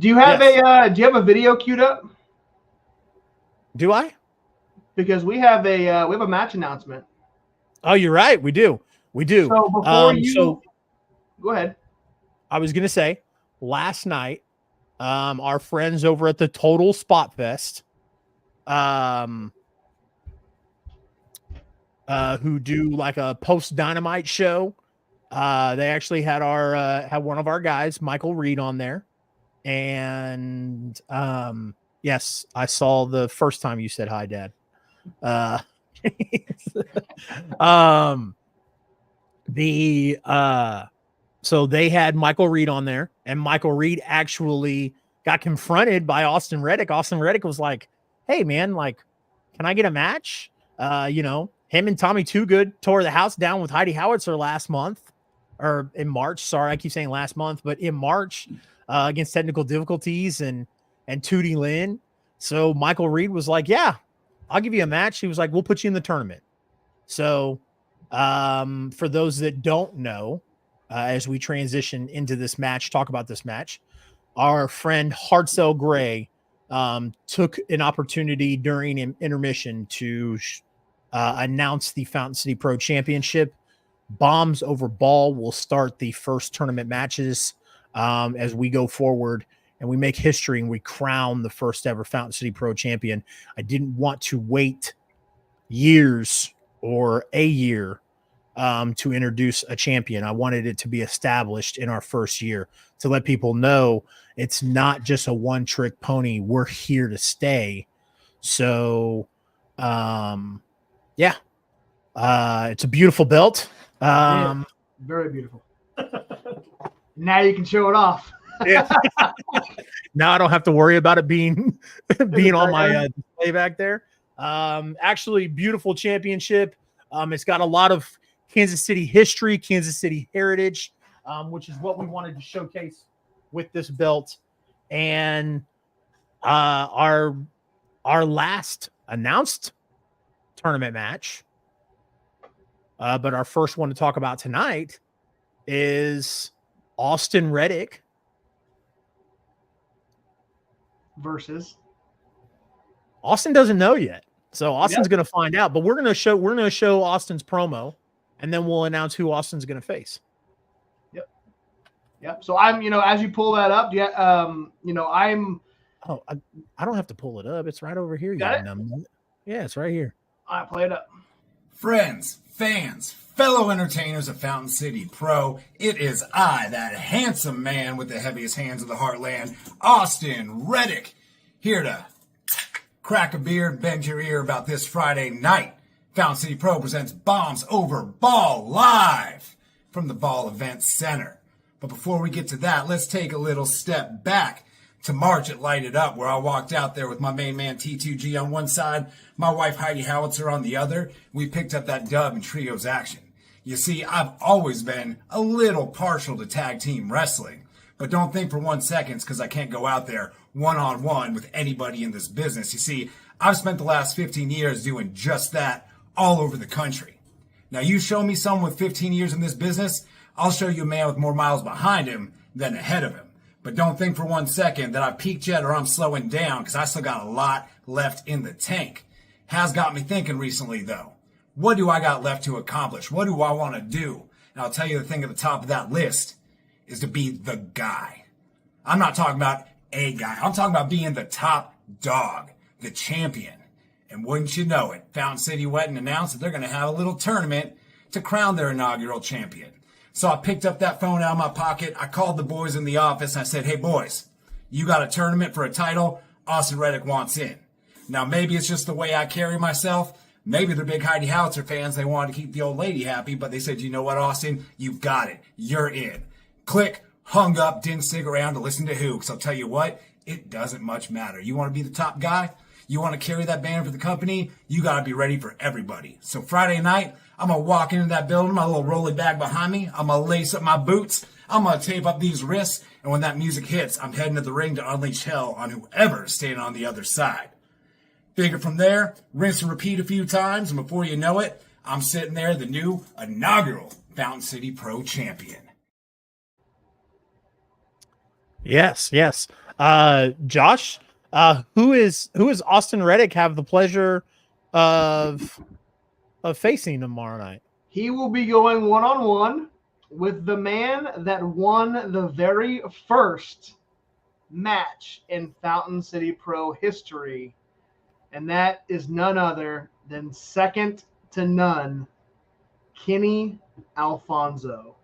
Do you have a video queued up? Do I? because we have a match announcement. Oh, you're right. We do. So before so go ahead. I was gonna say last night, our friends over at the Total Spot Fest, who do like a post Dynamite show. They actually had had one of our guys, Michael Reed, on there. And yes, I saw the first time you said hi, Dad. So they had Michael Reed on there, and Michael Reed actually got confronted by Austin Reddick. Austin Reddick was like, "Hey man, like, can I get a match?" Him and Tommy Too Good tore the house down with Heidi Howitzer last month, or in March. Sorry, I keep saying last month, but in March, against technical difficulties and Tootie Lynn. So Michael Reed was like, "Yeah, I'll give you a match." He was like, "We'll put you in the tournament." So for those that don't know, as we transition into this match, talk about this match, our friend Hartzell Gray took an opportunity during an intermission to announce the Fountain City Pro Championship. Bombs over Ball will start the first tournament matches as we go forward and we make history and we crown the first ever Fountain City Pro champion. I didn't want to wait years or a year to introduce a champion. I wanted it to be established in our first year to let people know it's not just a one-trick pony. We're here to stay. So, it's a beautiful belt. Very beautiful. Now you can show it off. Yeah. Now I don't have to worry about it being on my display back there. Actually, beautiful championship. It's got a lot of Kansas City history, Kansas City heritage, which is what we wanted to showcase with this belt. And our last announced tournament match, but our first one to talk about tonight is Austin Reddick versus. Austin doesn't know yet, so Austin's going to find out. But we're going to show Austin's promo, and then we'll announce who Austin's going to face. Yep. So I'm, as you pull that up, I'm. Oh, I don't have to pull it up. It's right over here. Got it? Yeah, it's right here. All right, play it up. Friends, fans, fellow entertainers of Fountain City Pro, it is I, that handsome man with the heaviest hands of the heartland, Austin Reddick, here to crack a beer and bend your ear about this Friday night. Fountain City Pro presents Bombs Over Ball live from the Ball Event Center. But before we get to that, let's take a little step back to March at Light It Up, where I walked out there with my main man T2G on one side, my wife Heidi Howitzer on the other. We picked up that dub in trios action. You see, I've always been a little partial to tag team wrestling, but don't think for 1 second because I can't go out there one-on-one with anybody in this business. You see, I've spent the last 15 years doing just that all over the country. Now, you show me someone with 15 years in this business, I'll show you a man with more miles behind him than ahead of him. But don't think for 1 second that I've peaked yet or I'm slowing down because I still got a lot left in the tank. Has got me thinking recently, though. What do I got left to accomplish? What do I want to do? And I'll tell you the thing at the top of that list is to be the guy. I'm not talking about a guy. I'm talking about being the top dog, the champion. And wouldn't you know it, Fountain City went and announced that they're going to have a little tournament to crown their inaugural champion. So I picked up that phone out of my pocket. I called the boys in the office and I said, hey, boys, you got a tournament for a title? Austin Reddick wants in. Now, maybe it's just the way I carry myself. Maybe they're big Heidi Howitzer fans. They wanted to keep the old lady happy, but they said, you know what, Austin? You've got it. You're in. Click, hung up, didn't stick around to listen to who, because I'll tell you what, it doesn't much matter. You want to be the top guy? You want to carry that banner for the company? You got to be ready for everybody. So Friday night, I'm going to walk into that building, my little rolly bag behind me. I'm going to lace up my boots. I'm going to tape up these wrists. And when that music hits, I'm heading to the ring to unleash hell on whoever's standing on the other side. Figure from there, rinse and repeat a few times. And before you know it, I'm sitting there, the new inaugural Fountain City Pro champion. Yes. Josh, who is Austin Reddick have the pleasure of facing tomorrow night? He will be going one-on-one with the man that won the very first match in Fountain City Pro history, and that is none other than second to none, Kenny Alfonso.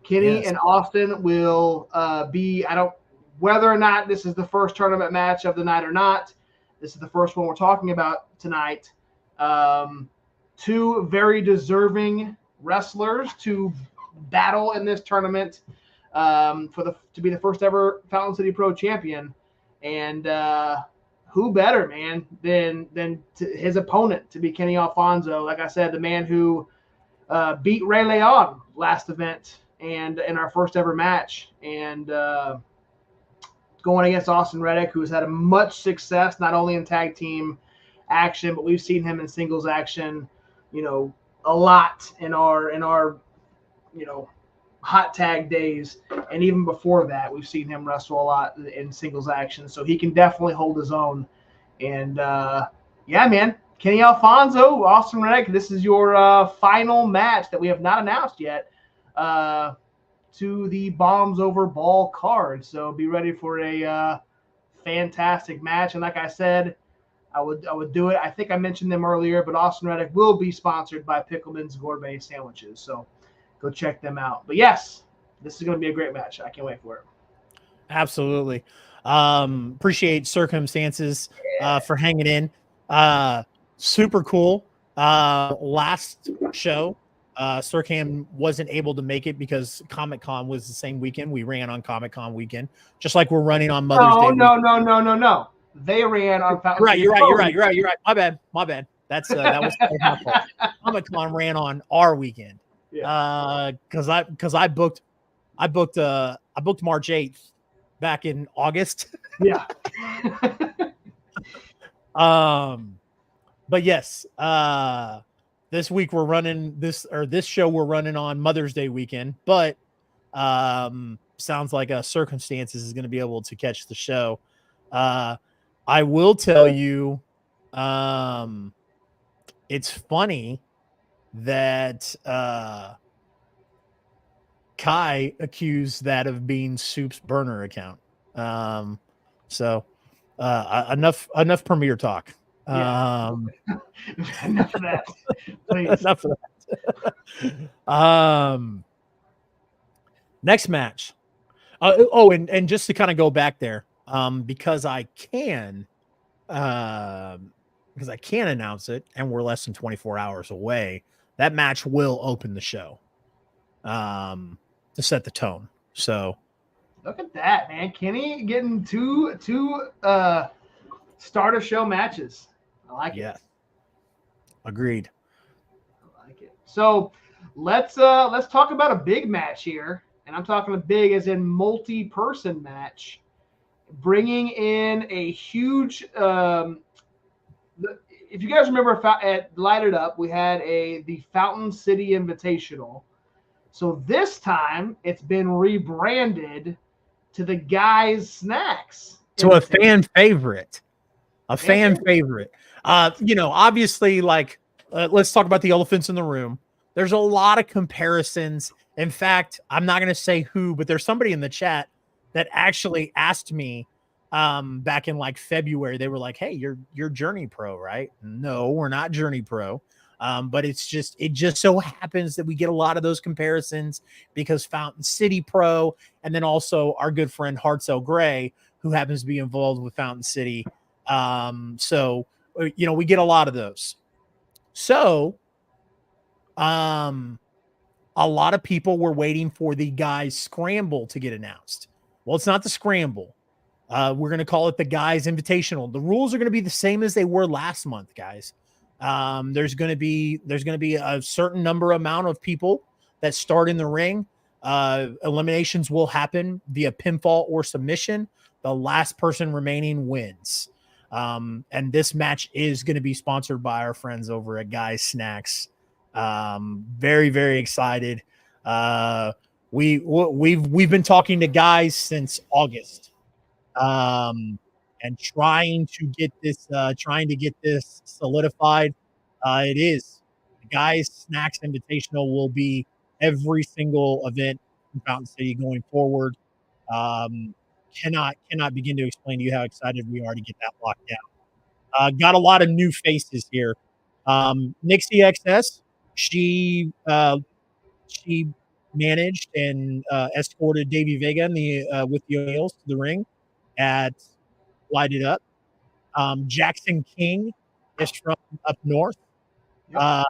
Kenny Yes. and Austin will be, whether or not this is the first tournament match of the night or not, this is the first one we're talking about tonight. Two very deserving wrestlers to battle in this tournament to be the first ever Fountain City Pro champion. And who better, man, than his opponent to be Kenny Alfonso? Like I said, the man who beat Ray Leon last event and in our first ever match, and going against Austin Reddick, who has had much success not only in tag team action, but we've seen him in singles action, a lot in our hot tag days, and even before that, we've seen him wrestle a lot in singles action. So he can definitely hold his own. And yeah, man, Kenny Alfonso, Austin Reddick, this is your final match that we have not announced yet to the Bombs Over Ball card. So be ready for a fantastic match. And like I said, I would do it. I think I mentioned them earlier, but Austin Reddick will be sponsored by Pickleman's Gourmet Sandwiches. So go check them out. But yes, this is going to be a great match. I can't wait for it. Absolutely. Appreciate Circumstances for hanging in. Super cool. Last show, Circam wasn't able to make it because Comic-Con was the same weekend. We ran on Comic-Con weekend, just like we're running on Mother's Day. No. They ran on Fountain City. You're right. My bad. That's that was my fault. Comic-Con ran on our weekend. Yeah. Because I booked March 8th back in August. Yeah. But yes, this week we're running this show we're running on Mother's Day weekend, but sounds like Circumstances is going to be able to catch the show. I will tell you, it's funny that Kai accused that of being Soup's burner account. So enough Premier talk. Yeah. Enough of that. Please. Enough of that. Next match. And just to kind of go back there, because I can announce it, and we're less than 24 hours away. That match will open the show to set the tone. So look at that, man. Kenny getting two starter show matches. I like it. Agreed. I like it. So let's talk about a big match here, and I'm talking a big as in multi-person match, bringing in a huge. If you guys remember at Light It Up, we had the Fountain City Invitational. So this time it's been rebranded to the Guys Snacks. To a fan favorite. Favorite. Obviously, let's talk about the elephants in the room. There's a lot of comparisons. In fact, I'm not going to say who, but there's somebody in the chat that actually asked me back in February. They were like, "Hey, you're Journey Pro, right?" No, we're not Journey Pro. But it just so happens that we get a lot of those comparisons because Fountain City Pro, and then also our good friend Hartzell Gray, who happens to be involved with Fountain City. So we get a lot of those. So, a lot of people were waiting for the Guys Scramble to get announced. Well, it's not the Scramble. We're going to call it the Guys Invitational. The rules are going to be the same as they were last month, guys. There's going to be a certain amount of people that start in the ring. Eliminations will happen via pinfall or submission. The last person remaining wins. And this match is going to be sponsored by our friends over at Guys Snacks. Very, very excited. We've been talking to Guys since August. And and trying to get this solidified. It is the Guys Snacks Invitational will be every single event in Fountain City going forward. Cannot begin to explain to you how excited we are to get that locked down. Got a lot of new faces here. Nixie XS, she managed and escorted Davey Vega with the O'Neills to the ring at Light It Up. Jackson King is from up north. Yep.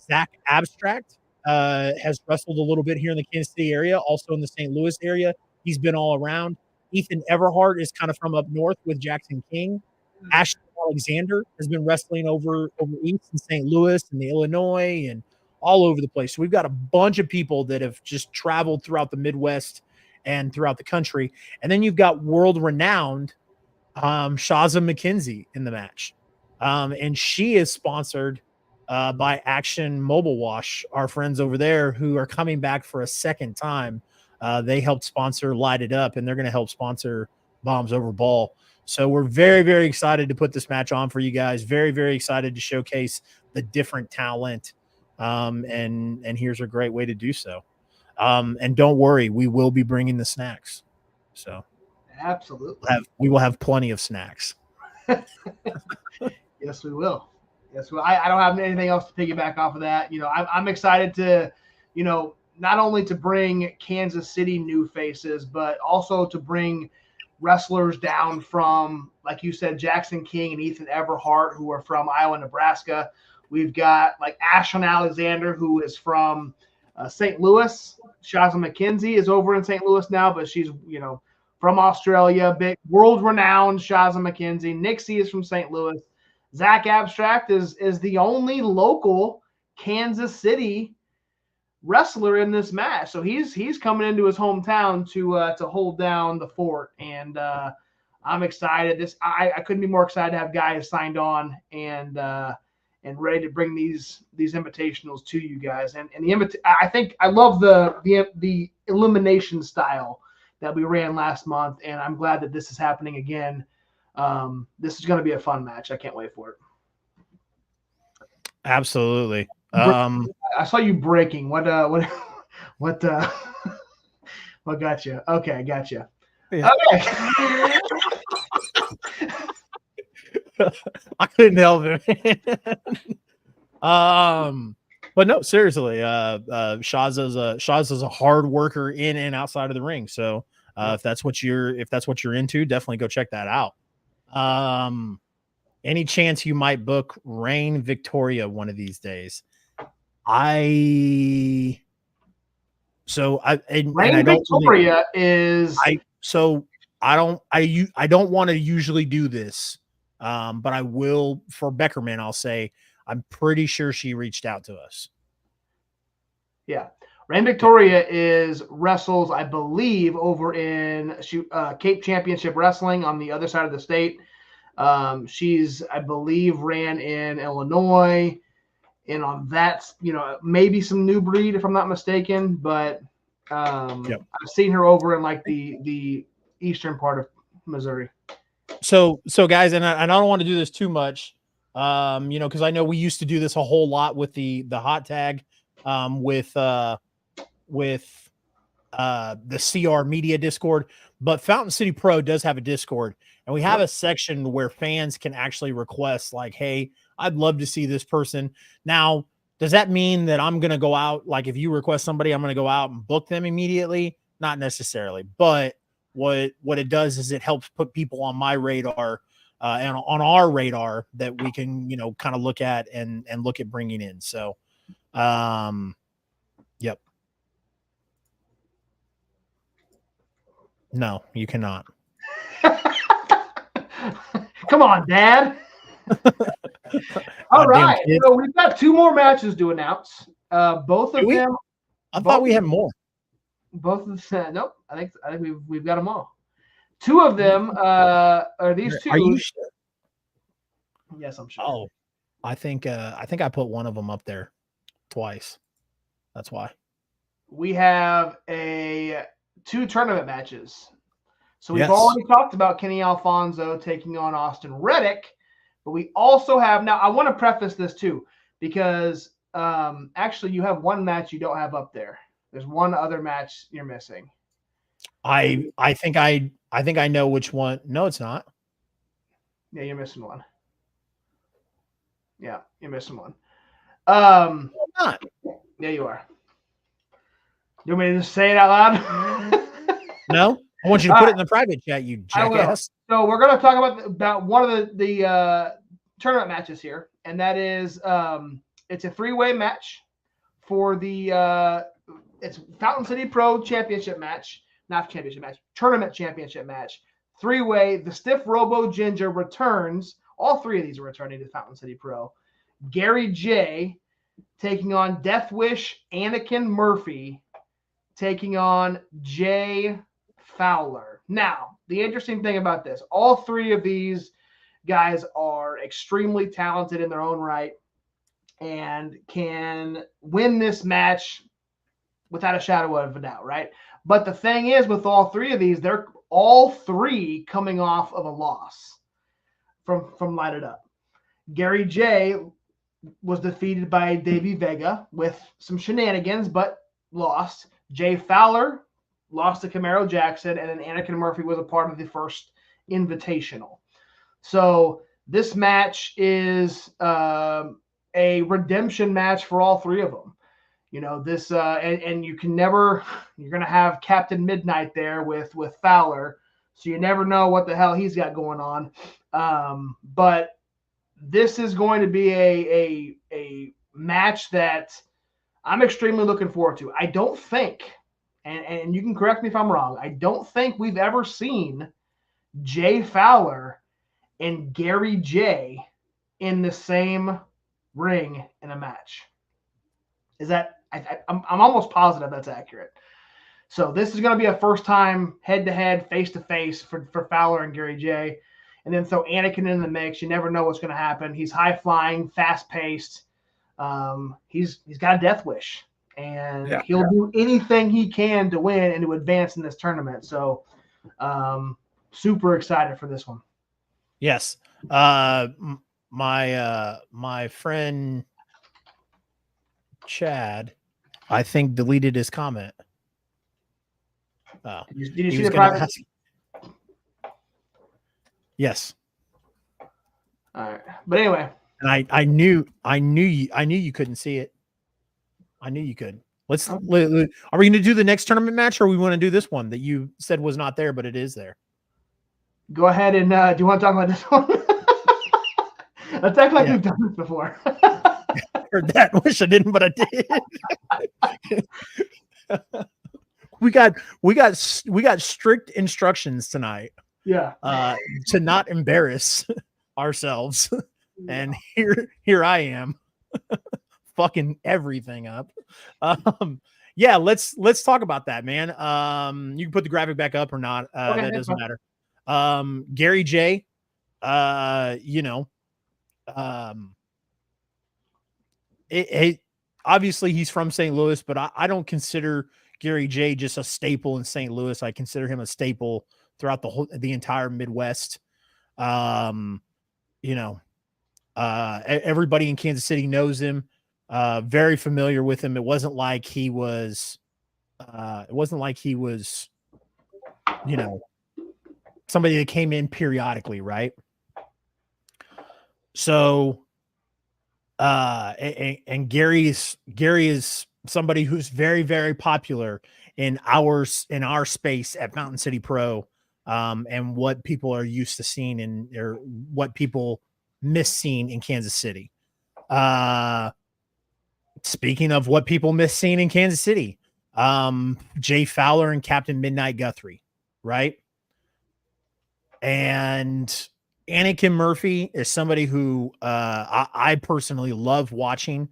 Zach Abstract has wrestled a little bit here in the Kansas City area, also in the St. Louis area. He's been all around. Ethan Everhart is kind of from up north with Jackson King. Ashton Alexander has been wrestling over east in St. Louis and the Illinois and all over the place. So we've got a bunch of people that have just traveled throughout the Midwest and throughout the country. And then you've got world-renowned Shaza McKenzie in the match. And she is sponsored by Action Mobile Wash, our friends over there who are coming back for a second time. They helped sponsor Light It Up, and they're going to help sponsor Bombs Over Ball. So we're very, very excited to put this match on for you guys. Very, very excited to showcase the different talent. And here's a great way to do so. And don't worry, we will be bringing the snacks. So Absolutely. we will have plenty of snacks. Yes, we will. Yes, well, I don't have anything else to piggyback off of that. You know, I'm excited to, you know, not only to bring Kansas City new faces, but also to bring wrestlers down from, like you said, Jackson King and Ethan Everhart, who are from Iowa, Nebraska. We've got like Ashton Alexander, who is from St. Louis. Shaza McKenzie is over in St. Louis now, but she's, you know, from Australia. Big world-renowned Shaza McKenzie. Nixie is from St.Louis. Zach Abstract is the only local Kansas City wrestler in this match, so he's coming into his hometown to hold down the fort, and I'm excited. I couldn't be more excited to have guys signed on and ready to bring these invitationals to you guys. And I think I love the elimination style that we ran last month, and I'm glad that this is happening again. This is going to be a fun match. I can't wait for it. Absolutely. I saw you breaking. What got you? Okay, got you. Yeah. Okay. I couldn't help it. But no, seriously, Shaza's a hard worker in and outside of the ring. So if that's what you're into, definitely go check that out. Any chance you might book Rain Victoria one of these days? Rain Victoria I don't want to usually do this, but I will for Beckerman. I'll say I'm pretty sure she reached out to us. Yeah, Rain Victoria wrestles, I believe, over in Cape Championship Wrestling on the other side of the state. She's, I believe, ran in Illinois, and on that, you know, maybe some New Breed if I'm not mistaken, but I've seen her over in like the eastern part of Missouri. So guys, and I don't want to do this too much, you know, because I know we used to do this a whole lot with the hot tag, with the CR Media Discord, but Fountain City Pro does have a Discord, and we have a section where fans can actually request, like, hey, I'd love to see this person. Now, does that mean that I'm going to go out? Like, if you request somebody, I'm going to go out and book them immediately? Not necessarily, but what it does is it helps put people on my radar and on our radar that we can, you know, kind of look at and look at bringing in. So, yep. No, you cannot. Come on, Dad. All right. So we've got 2 more matches to announce. Both of them. I thought we had more. Both of them. Nope. I think we've got them all. 2 of them are these 2. Are you sure? Yes, I'm sure. Oh, I think I put one of them up there twice. That's why. We have 2 tournament matches. So we've Yes. already talked about Kenny Alfonso taking on Austin Reddick, but we also have now. I want to preface this too, because actually you have one match you don't have up there. There's one other match you're missing. I think I know which one. No, it's not. Yeah, you're missing one. Yeah, you're missing one. Not. Yeah, you are. You want me to just say it out loud? No, I want you to put it in the private chat, you I will. jackass. So we're going to talk about one of the tournament matches here, and that is it's a 3-way match for the it's Fountain City Pro Championship match, not championship match, tournament championship match. 3-way. The Stiff Robo Ginger returns. All 3 of these are returning to Fountain City Pro. Gary J taking on Death Wish Anakin Murphy, taking on Jay Fowler. Now, the interesting thing about this, all 3 of these guys are extremely talented in their own right and can win this match without a shadow of a doubt, right? But the thing is, with all 3 of these, they're all 3 coming off of a loss from Light It Up. Gary J was defeated by Davey Vega with some shenanigans, but lost. Jay Fowler lost to Camaro Jackson, and then Anakin Murphy was a part of the first Invitational. So this match is a redemption match for all 3 of them. You know, this and you can never, you're going to have Captain Midnight there with Fowler, so you never know what the hell he's got going on. But this is going to be a match that I'm extremely looking forward to. I don't think, and you can correct me if I'm wrong, I don't think we've ever seen Jay Fowler and Gary J in the same ring in a match. Is that, I'm almost positive that's accurate. So this is going to be a first time head-to-head, face-to-face for Fowler and Gary J. And then throw Anakin in the mix. You never know what's going to happen. He's high-flying, fast-paced. He's got a death wish. And he'll do anything he can to win and to advance in this tournament. So super excited for this one. Yes. My friend Chad, I think, deleted his comment. Oh, Did you see the private? Yes. All right. But anyway. And I knew you couldn't see it. I knew you could. Are we going to do the next tournament match, or we want to do this one that you said was not there, but it is there? Go ahead and do you want to talk about this one? Let's act like we've done this before. Heard that. Wish I didn't, but I did. we got strict instructions tonight. Yeah. To not embarrass ourselves. And here I am fucking everything up. Yeah, let's talk about that, man. You can put the graphic back up or not. Okay, that doesn't matter. Gary J, obviously he's from St. Louis, but I don't consider Gary J just a staple in St. Louis. I consider him a staple throughout the entire Midwest. Everybody in Kansas City knows him, very familiar with him. It wasn't like he was somebody that came in periodically. Right. So, and Gary is somebody who's very, very popular in our space at Fountain City Pro, and what people are used to seeing or what people miss seeing in Kansas City. Speaking of what people miss seeing in Kansas City, Jay Fowler and Captain Midnight Guthrie, right? And Anakin Murphy is somebody who I personally love watching.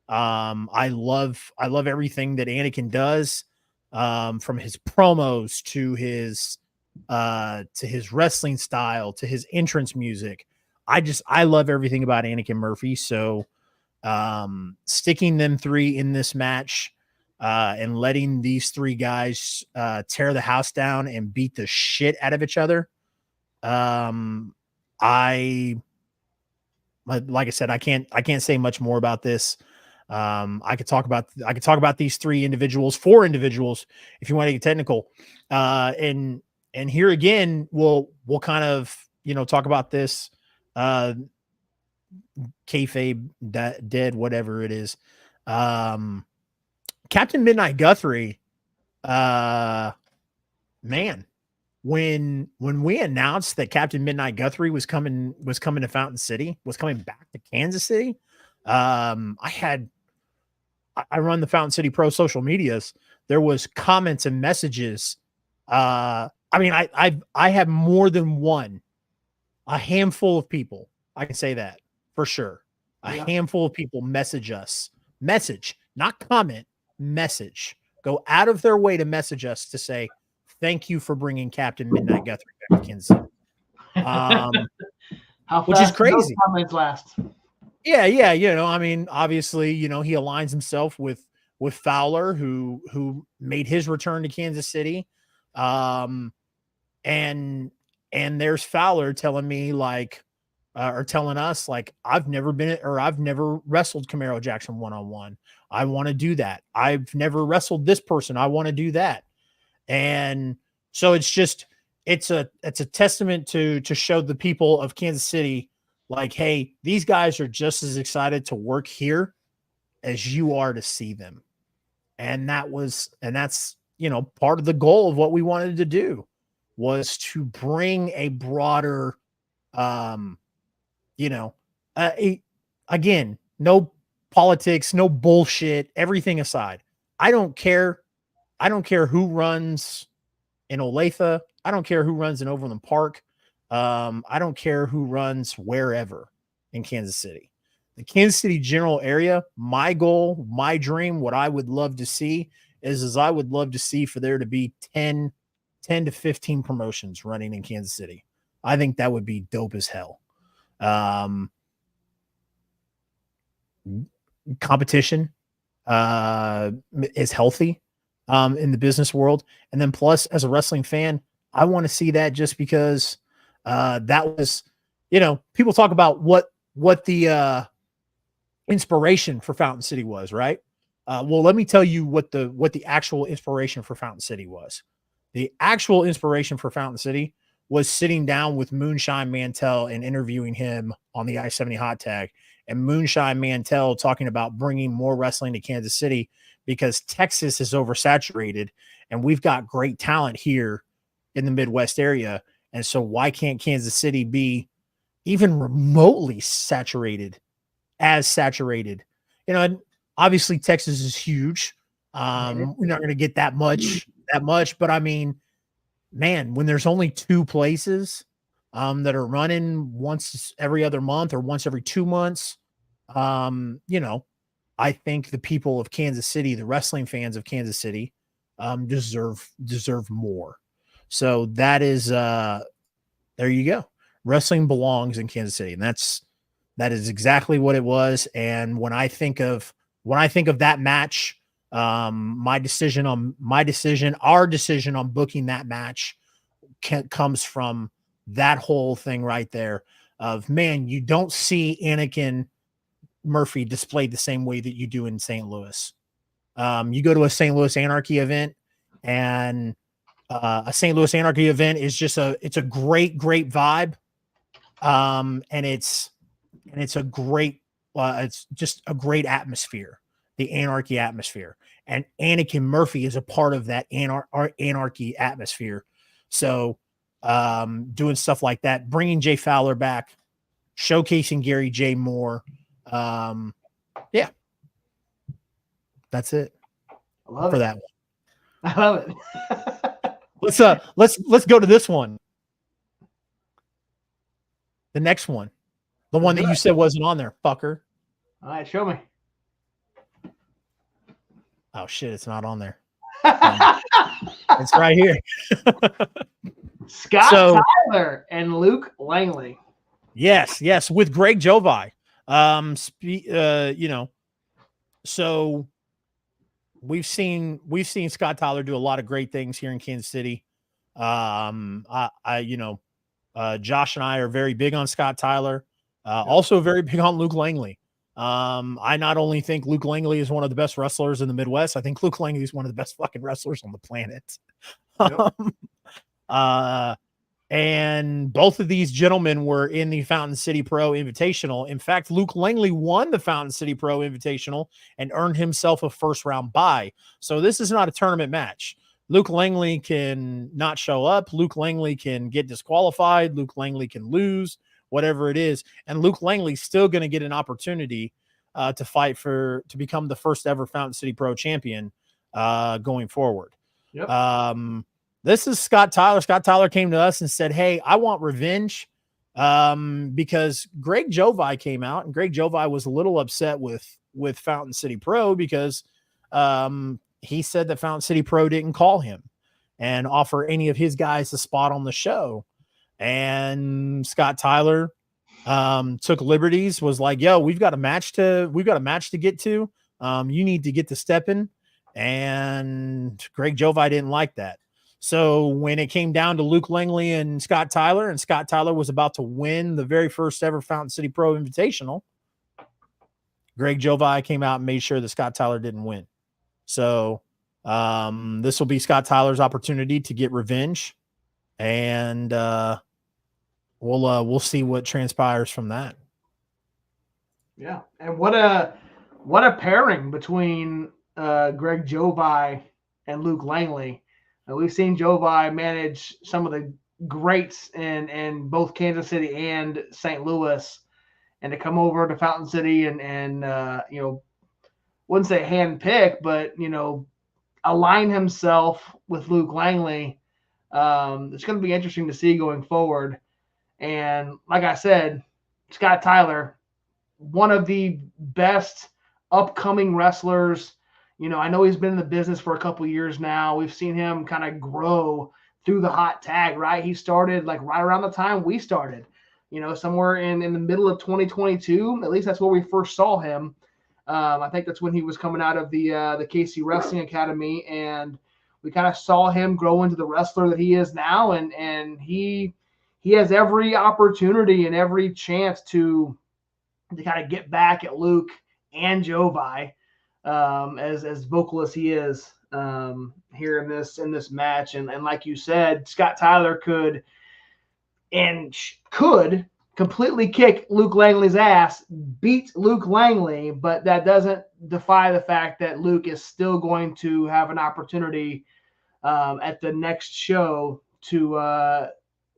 I love everything that Anakin does, from his promos to his wrestling style to his entrance music. I love everything about Anakin Murphy. So sticking them 3 in this match, and letting these three guys tear the house down and beat the shit out of each other. Like I said, I can't say much more about this. I could talk about these four individuals, if you want to get technical. And here again, we'll kind of, talk about this, kayfabe dead, whatever it is. Captain Midnight Guthrie, man, when we announced that Captain Midnight Guthrie was coming to Fountain City, was coming back to Kansas City, I run the Fountain City Pro social medias. There was comments and messages. I have more than a handful of people. I can say that for sure. A handful of people message, not comment, message, go out of their way to message us to say, thank you for bringing Captain Midnight Guthrie back to Kansas City. Which is crazy. Comments last. Yeah. Obviously, he aligns himself with Fowler, who made his return to Kansas City. And there's Fowler telling me or telling us I've never wrestled Camaro Jackson one-on-one. I want to do that. I've never wrestled this person. I want to do that. And so it's a testament to show the people of Kansas City, hey, these guys are just as excited to work here as you are to see them. And that's, part of the goal of what we wanted to do was to bring a broader, again, no politics, no bullshit, everything aside. I don't care who runs in Olathe. I don't care who runs in Overland Park. I don't care who runs wherever in Kansas City. The Kansas City general area, my goal, my dream, what I would love to see is I would love to see for there to be 10 to 15 promotions running in Kansas City. I think that would be dope as hell. Competition is healthy in the business world. And then plus, as a wrestling fan, I want to see that just because that was, people talk about what the inspiration for Fountain City was, right? Well, let me tell you what the actual inspiration for Fountain City was. The actual inspiration for Fountain City was sitting down with Moonshine Mantell and interviewing him on the I-70 hot tag, and Moonshine Mantell talking about bringing more wrestling to Kansas City because Texas is oversaturated and we've got great talent here in the Midwest area. And so why can't Kansas City be even remotely saturated? And obviously Texas is huge. We're not going to get that much, but I mean, man, when there's only two places that are running once every other month or once every 2 months, I think the people of Kansas City, the wrestling fans of Kansas City, deserve more. So that is, there you go. Wrestling belongs in Kansas City. And that is exactly what it was. And when I think of that match, our decision on booking that match comes from that whole thing right there of, man, you don't see Anakin Murphy displayed the same way that you do in St. Louis. You go to a St. Louis Anarchy event, and a St. Louis Anarchy event is just it's a great vibe. And it's just a great atmosphere, the Anarchy atmosphere. And Anakin Murphy is a part of that Anarchy atmosphere. So doing stuff like that, bringing Jay Fowler back, showcasing Gary J. Moore. Yeah, that's it. I love for it. that one. I love it. Let's go to this one. The next one. The one that you said wasn't on there, fucker. All right, show me. Oh shit, it's not on there. It's right here. Scott Tyler and Luke Langley. Yes, with Greg Jovi. So we've seen Scott Tyler do a lot of great things here in Kansas City. Josh and I are very big on Scott Tyler. Also very big on Luke Langley. I not only think Luke Langley is one of the best wrestlers in the Midwest, I think Luke Langley is one of the best fucking wrestlers on the planet. Yep. And both of these gentlemen were in the Fountain City Pro Invitational. In fact, Luke Langley won the Fountain City Pro Invitational and earned himself a first round bye. So this is not a tournament match. Luke Langley can not show up. Luke Langley can get disqualified. Luke Langley can lose, whatever it is. And Luke Langley's still going to get an opportunity to fight to become the first ever Fountain City Pro champion going forward. Yep. This is Scott Tyler. Scott Tyler came to us and said, hey, I want revenge because Greg Jovi came out, and Greg Jovi was a little upset with Fountain City Pro because he said that Fountain City Pro didn't call him and offer any of his guys a spot on the show. And Scott Tyler took liberties, was like, yo, we've got a match to get to. You need to get to stepping. And Greg Jovi didn't like that. So when it came down to Luke Langley and Scott Tyler was about to win the very first ever Fountain City Pro Invitational, Greg Jovi came out and made sure that Scott Tyler didn't win. So this will be Scott Tyler's opportunity to get revenge, and we'll see what transpires from that. Yeah, and what a pairing between Greg Jovi and Luke Langley. We've seen Jovi manage some of the greats in both Kansas City and St. Louis, and to come over to Fountain City and wouldn't say handpick, but align himself with Luke Langley. It's going to be interesting to see going forward. And like I said, Scott Tyler, one of the best upcoming wrestlers. I know he's been in the business for a couple of years now. We've seen him kind of grow through the hot tag, right? He started like right around the time we started, somewhere in the middle of 2022. At least that's where we first saw him. I think that's when he was coming out of the KC Wrestling Academy, and we kind of saw him grow into the wrestler that he is now. And he has every opportunity and every chance to kind of get back at Luke and Jovi. As vocal as he is here in this match, and like you said, Scott Tyler could completely kick Luke Langley's ass, beat Luke Langley, but that doesn't defy the fact that Luke is still going to have an opportunity at the next show to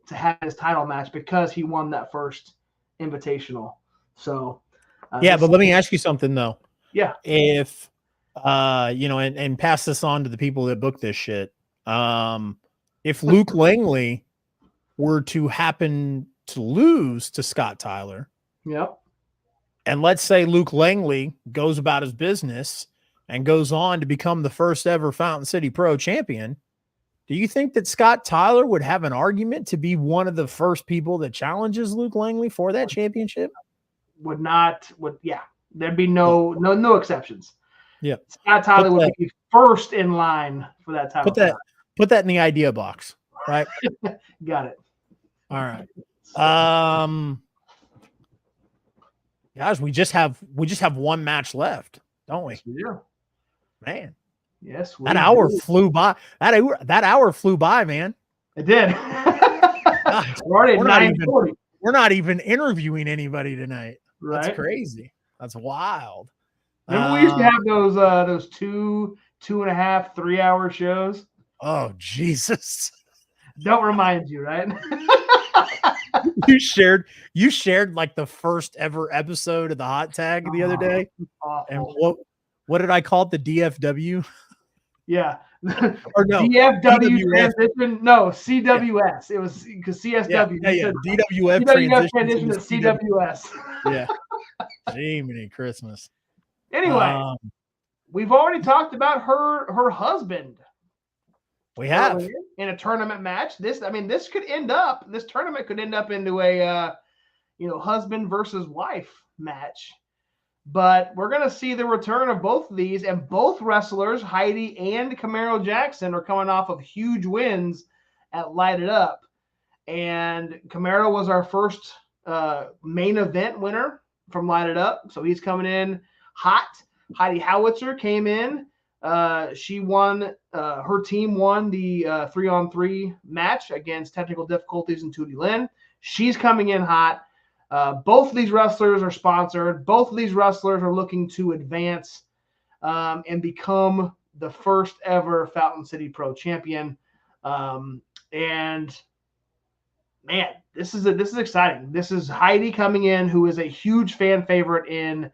have his title match because he won that first invitational. So but let me ask you something though. Yeah. If, and pass this on to the people that book this shit. If Luke Langley were to happen to lose to Scott Tyler. Yep. And let's say Luke Langley goes about his business and goes on to become the first ever Fountain City Pro champion. Do you think that Scott Tyler would have an argument to be one of the first people that challenges Luke Langley for that championship? Yeah. There'd be no exceptions. Yeah. Scott Tyler would be first in line for that title. Put that in the idea box, right? Got it. All right. Guys, we just have one match left, don't we? Yeah. Man. Yes. That hour flew by. That hour flew by, man. It did. We're already at 9:40. We're not even interviewing anybody tonight. Right. That's crazy. That's wild. Remember we used to have those 2.5, 3 hour shows? Oh, Jesus. Don't remind you, right? You shared like the first ever episode of the Hot Tag the other day. And what did I call it? The DFW? Yeah. Or no, DFW transition. No, CWS. It was because CSW. Yeah. DWF transition to CWS. Yeah. Jiminy Christmas. Anyway, we've already talked about her husband. We have in a tournament match. This tournament could end up into a husband versus wife match. But we're going to see the return of both of these, and both wrestlers, Heidi and Camaro Jackson, are coming off of huge wins at Light It Up. And Camaro was our first main event winner from Light It Up, so he's coming in hot. Heidi Howitzer came in. She won, her team won the 3-on-3 match against Technical Difficulties and Tootie Lynn. She's coming in hot. Both of these wrestlers are sponsored. Both of these wrestlers are looking to advance and become the first ever Fountain City Pro champion. And man, this is exciting. This is Heidi coming in, who is a huge fan favorite in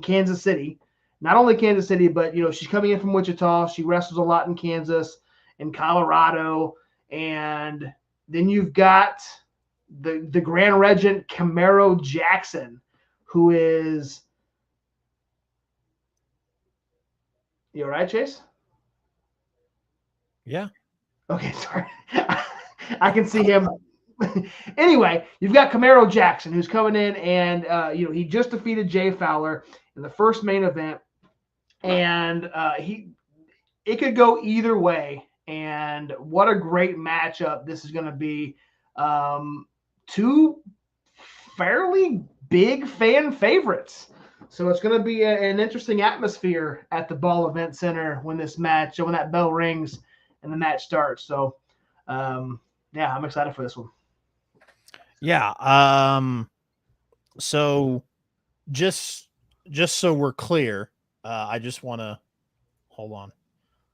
Kansas City. Not only Kansas City, but she's coming in from Wichita. She wrestles a lot in Kansas and Colorado. And then you've got the Grand Regent Camaro Jackson, who is, you all right, Chase? Yeah. Okay, sorry. I can see him. Anyway, you've got Camaro Jackson, who's coming in, and he just defeated Jay Fowler in the first main event, and it could go either way. And what a great matchup this is going to be. Two fairly big fan favorites, so it's going to be an interesting atmosphere at the Ball Event Center when that bell rings and the match starts. So, yeah, I'm excited for this one. Yeah. So just so we're clear, I just want to hold on.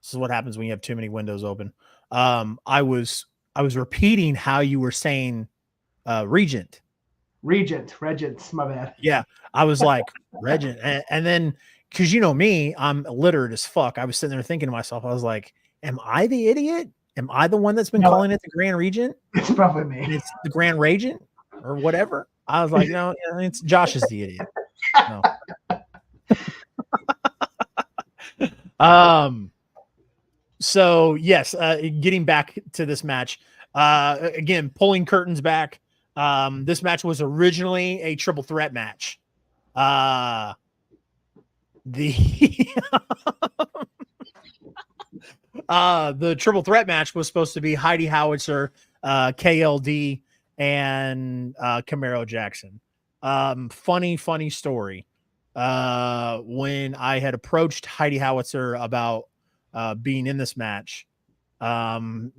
This is what happens when you have too many windows open. I was repeating how you were saying Regent, my bad. Yeah, I was like Regent, and then because me, I'm illiterate as fuck. I was sitting there thinking to myself, I was like, am I the idiot? Am I the one that's been calling it the Grand Regent? It's probably me. And it's the Grand Regent or whatever. I was like, no, it's Josh is the idiot. No. So yes, getting back to this match, again, pulling curtains back. This match was originally a triple threat match. The triple threat match was supposed to be Heidi Howitzer, KLD, and Camaro Jackson. Funny story. When I had approached Heidi Howitzer about being in this match,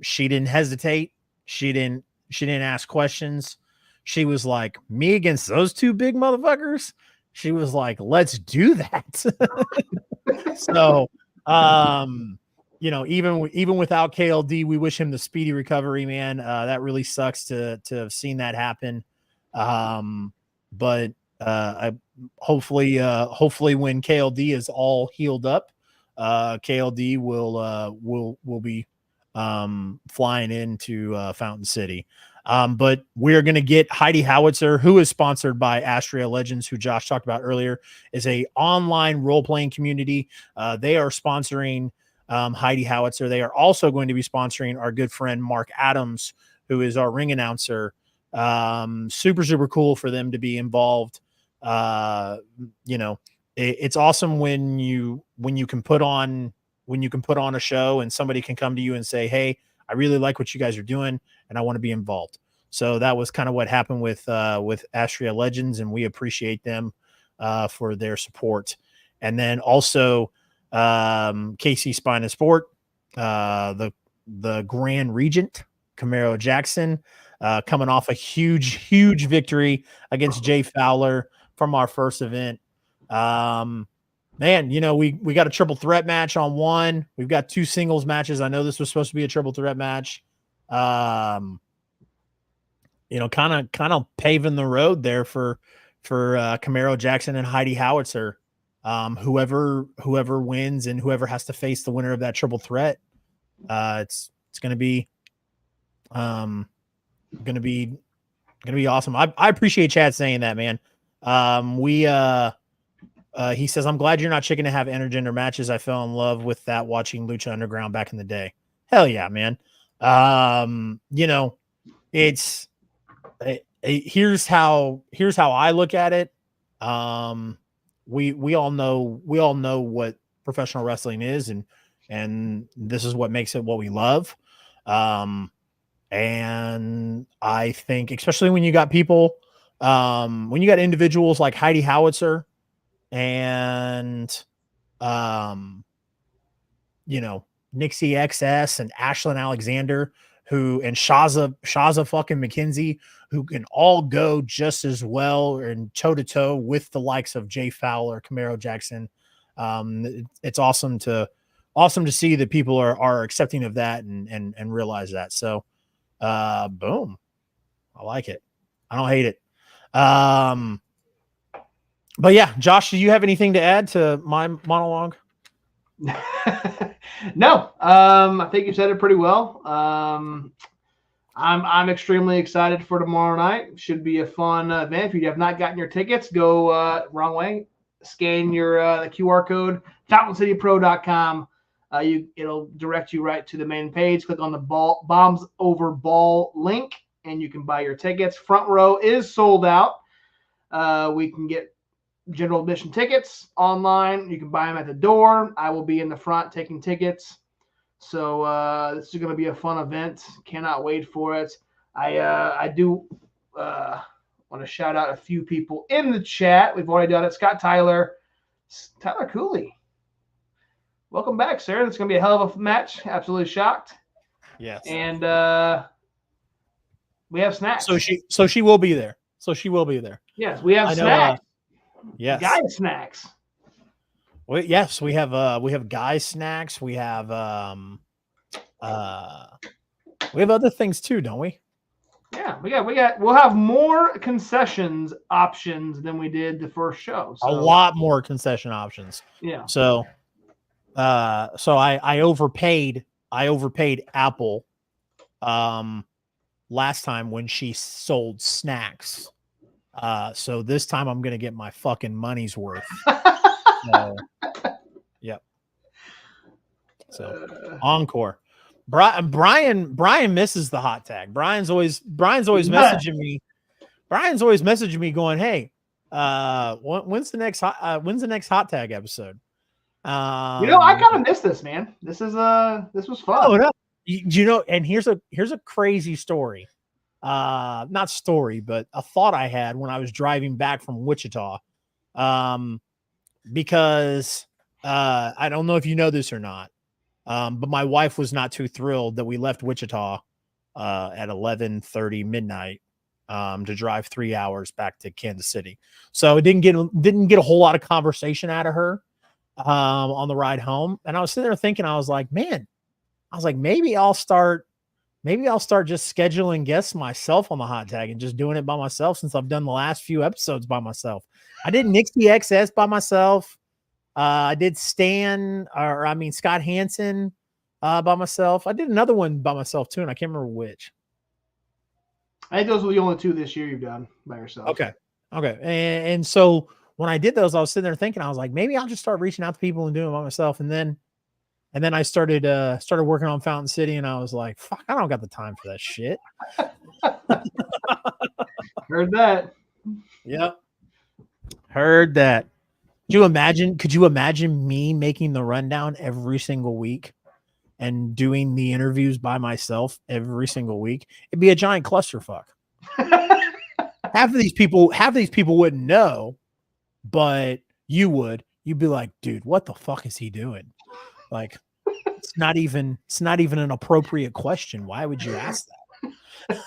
she didn't hesitate. She didn't ask questions. She was like, me against those two big motherfuckers. She was like, let's do that. So, even without KLD, we wish him the speedy recovery, man. That really sucks to have seen that happen. But hopefully when KLD is all healed up, KLD will be flying into Fountain City. But we're going to get Heidi Howitzer, who is sponsored by Astria Legends, who Josh talked about earlier, is a online role-playing community. They are sponsoring Heidi Howitzer. They are also going to be sponsoring our good friend Mark Adams, who is our ring announcer. Super cool for them to be involved. It's awesome when you can put on a show and somebody can come to you and say, hey, I really like what you guys are doing and I want to be involved. So that was kind of what happened with Astria Legends, and we appreciate them for their support. And then also KC Spine and Sport, the Grand Regent Camaro Jackson, coming off a huge victory against Jay Fowler from our first event. Man, we got a triple threat match on one. We've got two singles matches. I know this was supposed to be a triple threat match. Kind of paving the road there for Camaro Jackson and Heidi Howitzer. Whoever wins and whoever has to face the winner of that triple threat, it's going to be awesome. I appreciate Chad saying that, man. He says, I'm glad you're not chicken to have intergender matches. I fell in love with that watching Lucha Underground back in the day. Hell yeah, man. Here's how I look at it. we all know what professional wrestling is, and this is what makes it what we love. And I think, especially when you got people, when you got individuals like Heidi Howitzer and, Nixie XS and Ashlyn Alexander, and Shaza fucking McKenzie, who can all go just as well and toe to toe with the likes of Jay Fowler, Camaro Jackson. It's awesome to see that people are accepting of that and realize that. So, boom. I like it. I don't hate it. But yeah, Josh, do you have anything to add to my monologue? No. I think you said it pretty well. I'm extremely excited for tomorrow night. Should be a fun event. If you have not gotten your tickets, go wrong way. Scan your the QR code, FountainCityPro.com. It'll direct you right to the main page. Click on the Bombs Over Ball link, and you can buy your tickets. Front row is sold out. We can get general admission tickets online. You can buy them at the door. I will be in the front taking tickets. So this is going to be a fun event. Cannot wait for it. I do want to shout out a few people in the chat. We've already done it. Scott Tyler Cooley. Welcome back, sir. It's going to be a hell of a match. Absolutely shocked. Yes. And we have snacks. So she will be there. Yes, we have snacks. Yes. Guy snacks. Well, yes, we have guy snacks. We have other things too, don't we? Yeah, we'll have more concessions options than we did the first show. So. A lot more concession options. Yeah. So I overpaid Apple last time when she sold snacks. So this time I'm gonna get my fucking money's worth. So, yep. So encore. Brian misses the hot tag. Brian's always messaging me. Brian's always messaging me going, "Hey, when's the next hot tag episode?" I kind of missed this, man. This was fun. Oh no. And here's a crazy story. Not story, but a thought I had when I was driving back from Wichita. Because I don't know if you know this or not, but my wife was not too thrilled that we left Wichita at 11:30 midnight to drive 3 hours back to Kansas City. So it didn't get a whole lot of conversation out of her on the ride home. And I was sitting there thinking, I was like, maybe I'll start just scheduling guests myself on the hot tag and just doing it by myself, since I've done the last few episodes by myself. I did Nixie XS by myself. I did Scott Hansen by myself. I did another one by myself too, and I can't remember which. I think those were the only two this year you've done by yourself. Okay. And so when I did those, I was sitting there thinking, I was like, maybe I'll just start reaching out to people and doing it by myself. And then I started working on Fountain City, and I was like, fuck, I don't got the time for that shit. Heard that. Yep. Heard that. Could you imagine me making the rundown every single week and doing the interviews by myself every single week? It'd be a giant clusterfuck. Half of these people wouldn't know, but you would. You'd be like, dude, what the fuck is he doing? Like, it's not even an appropriate question. Why would you ask that?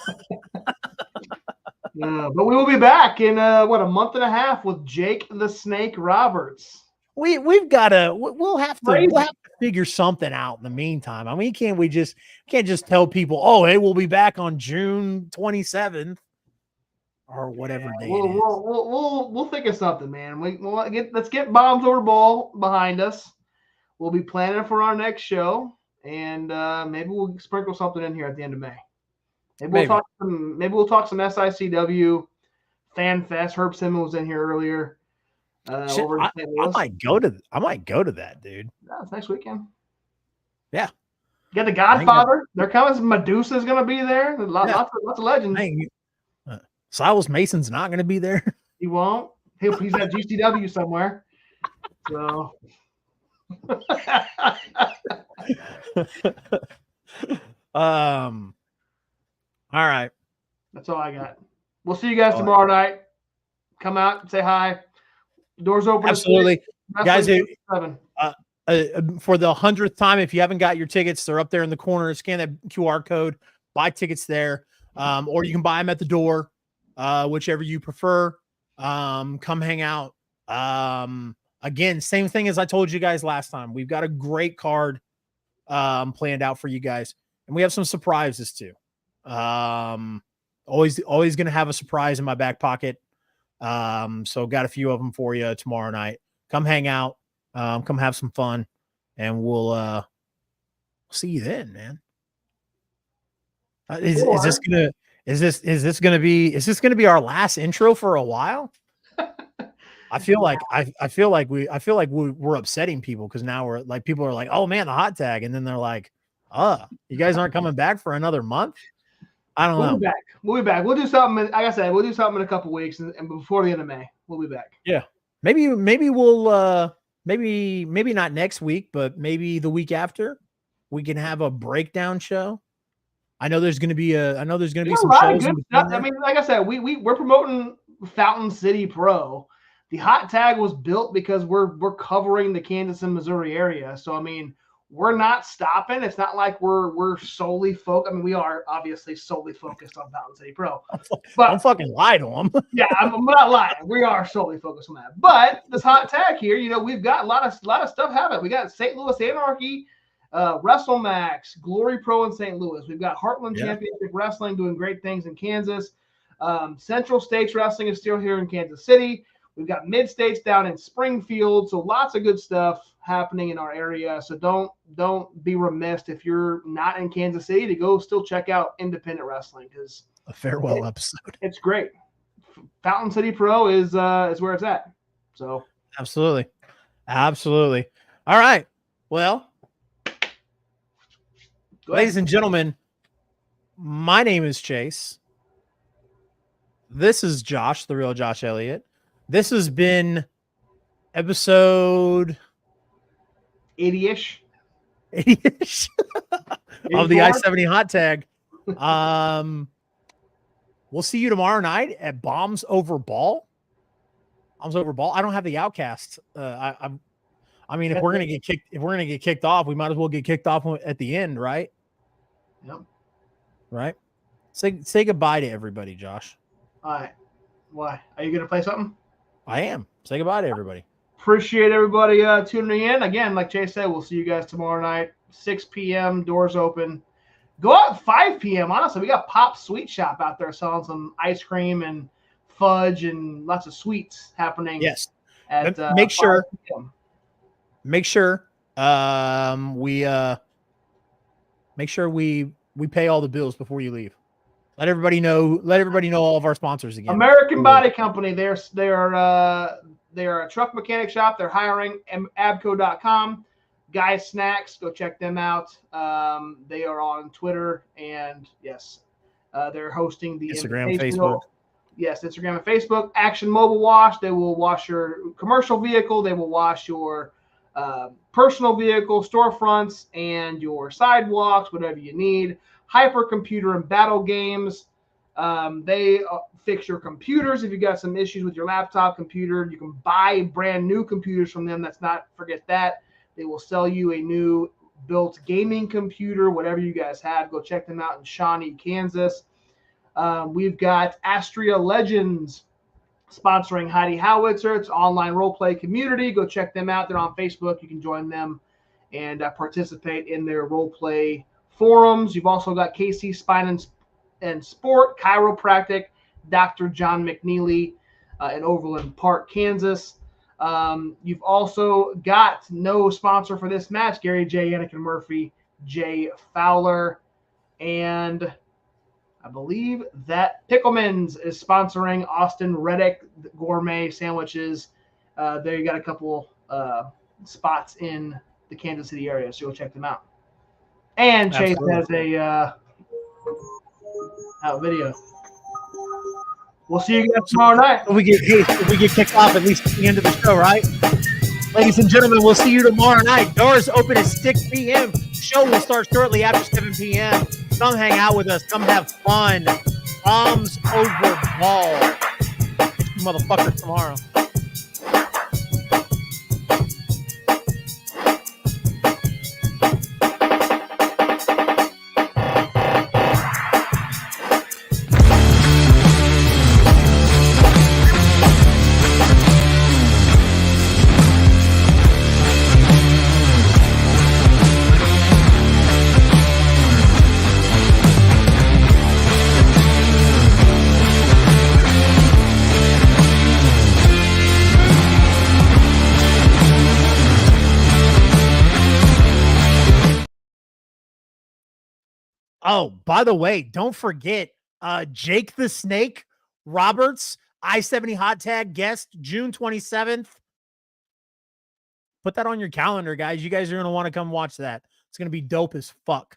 But we will be back in a month and a half with Jake the Snake Roberts. We'll have to figure something out in the meantime. I mean, can't just tell people, oh, hey, we'll be back on June 27th or whatever day it is. We'll think of something, man. Let's get Bombs Over Ball behind us. We'll be planning for our next show, and maybe we'll sprinkle something in here at the end of May. Maybe we'll talk some SICW Fan Fest. Herb Simmons was in here earlier. I might go to that, dude. Yeah, it's next weekend. Yeah. You got the Godfather. They're coming. Medusa's going to be there. Lots of legends. Silas Mason's not going to be there. He won't. He's at GCW somewhere. So. All right. That's all I got. We'll see you guys All right. tomorrow night. Come out, say hi. Doors open. Absolutely. Guys, Guys, for the 100th time, if you haven't got your tickets, they're up there in the corner. Scan that QR code, buy tickets there, or you can buy them at the door, whichever you prefer. Come hang out. Again, same thing as I told you guys last time. We've got a great card planned out for you guys, and we have some surprises too. Always going to have a surprise in my back pocket. So got a few of them for you tomorrow night. Come hang out. Come have some fun, and we'll see you then, man. Is this gonna be our last intro for a while? I feel like we're upsetting people because now we're like, people are like, oh man, the hot tag, and then they're like, you guys aren't coming back for another month. I don't know. We'll be back. We'll do something. Like I said, we'll do something in a couple weeks, and before the end of May, we'll be back. Yeah, maybe we'll maybe not next week, but maybe the week after we can have a breakdown show. I know there's going to be some shows. I mean, like I said, we're promoting Fountain City Pro. The hot tag was built because we're covering the Kansas and Missouri area. So I mean, we're not stopping. It's not like we're solely focused. I mean, we are obviously solely focused on Fountain City Pro. But don't fucking lie to them. Yeah, I'm not lying. We are solely focused on that. But this hot tag here, we've got a lot of stuff happening. We got St. Louis Anarchy, WrestleMax, Glory Pro in St. Louis. We've got Heartland Championship Wrestling doing great things in Kansas. Central States Wrestling is still here in Kansas City. We've got Mid States down in Springfield. So lots of good stuff happening in our area. So don't be remiss if you're not in Kansas City to go still check out independent wrestling, because a farewell episode. It's great. Fountain City Pro is where it's at. So absolutely. All right. Well, ladies and gentlemen, my name is Chase. This is Josh, the real Josh Elliott. This has been episode 80-ish of the I-70 hot tag. We'll see you tomorrow night at Bombs Over Ball. I don't have the Outcast. I mean, if we're gonna get kicked off, we might as well get kicked off at the end, right? Yep. Right. Say goodbye to everybody, Josh. All right. Why? Are you gonna play something? I am. Say goodbye to everybody. Appreciate everybody tuning in. Again, like Chase said, we'll see you guys tomorrow night, 6 p.m. Doors open. Go out at 5 p.m. Honestly, we got Pop Sweet Shop out there selling some ice cream and fudge and lots of sweets happening. Yes. At make sure we pay all the bills before you leave. Let everybody know all of our sponsors again. American Body Company. They are a truck mechanic shop. They're hiring. Abco.com. Guys Snacks. Go check them out. They are on Twitter, and yes, they're hosting the Instagram, Facebook. Yes, Instagram and Facebook. Action Mobile Wash. They will wash your commercial vehicle. They will wash your personal vehicle, storefronts, and your sidewalks, whatever you need. Hypercomputer and battle games. They fix your computers. If you got some issues with your laptop computer, you can buy brand new computers from them. Forget that. They will sell you a new built gaming computer, whatever you guys have. Go check them out in Shawnee, Kansas. We've got Astria Legends sponsoring Heidi Howitzer. It's an online roleplay community. Go check them out. They're on Facebook. You can join them and participate in their roleplay forums. You've also got KC Spine and Sport, Chiropractic, Dr. John McNeely in Overland Park, Kansas. You've also got no sponsor for this match, Gary J. Anakin Murphy, Jay Fowler, and I believe that Pickleman's is sponsoring Austin Reddick Gourmet Sandwiches. There you got a couple spots in the Kansas City area, so go check them out. And Chase has a video. We'll see you guys tomorrow night. If we get kicked off at least at the end of the show, right? Ladies and gentlemen, we'll see you tomorrow night. Doors open at 6 p.m. Show will start shortly after 7 p.m. Come hang out with us. Come have fun. Bombs over ball. Catch you motherfuckers tomorrow. Oh, by the way, don't forget Jake the Snake Roberts, I-70 hot tag guest, June 27th. Put that on your calendar, guys. You guys are going to want to come watch that. It's going to be dope as fuck.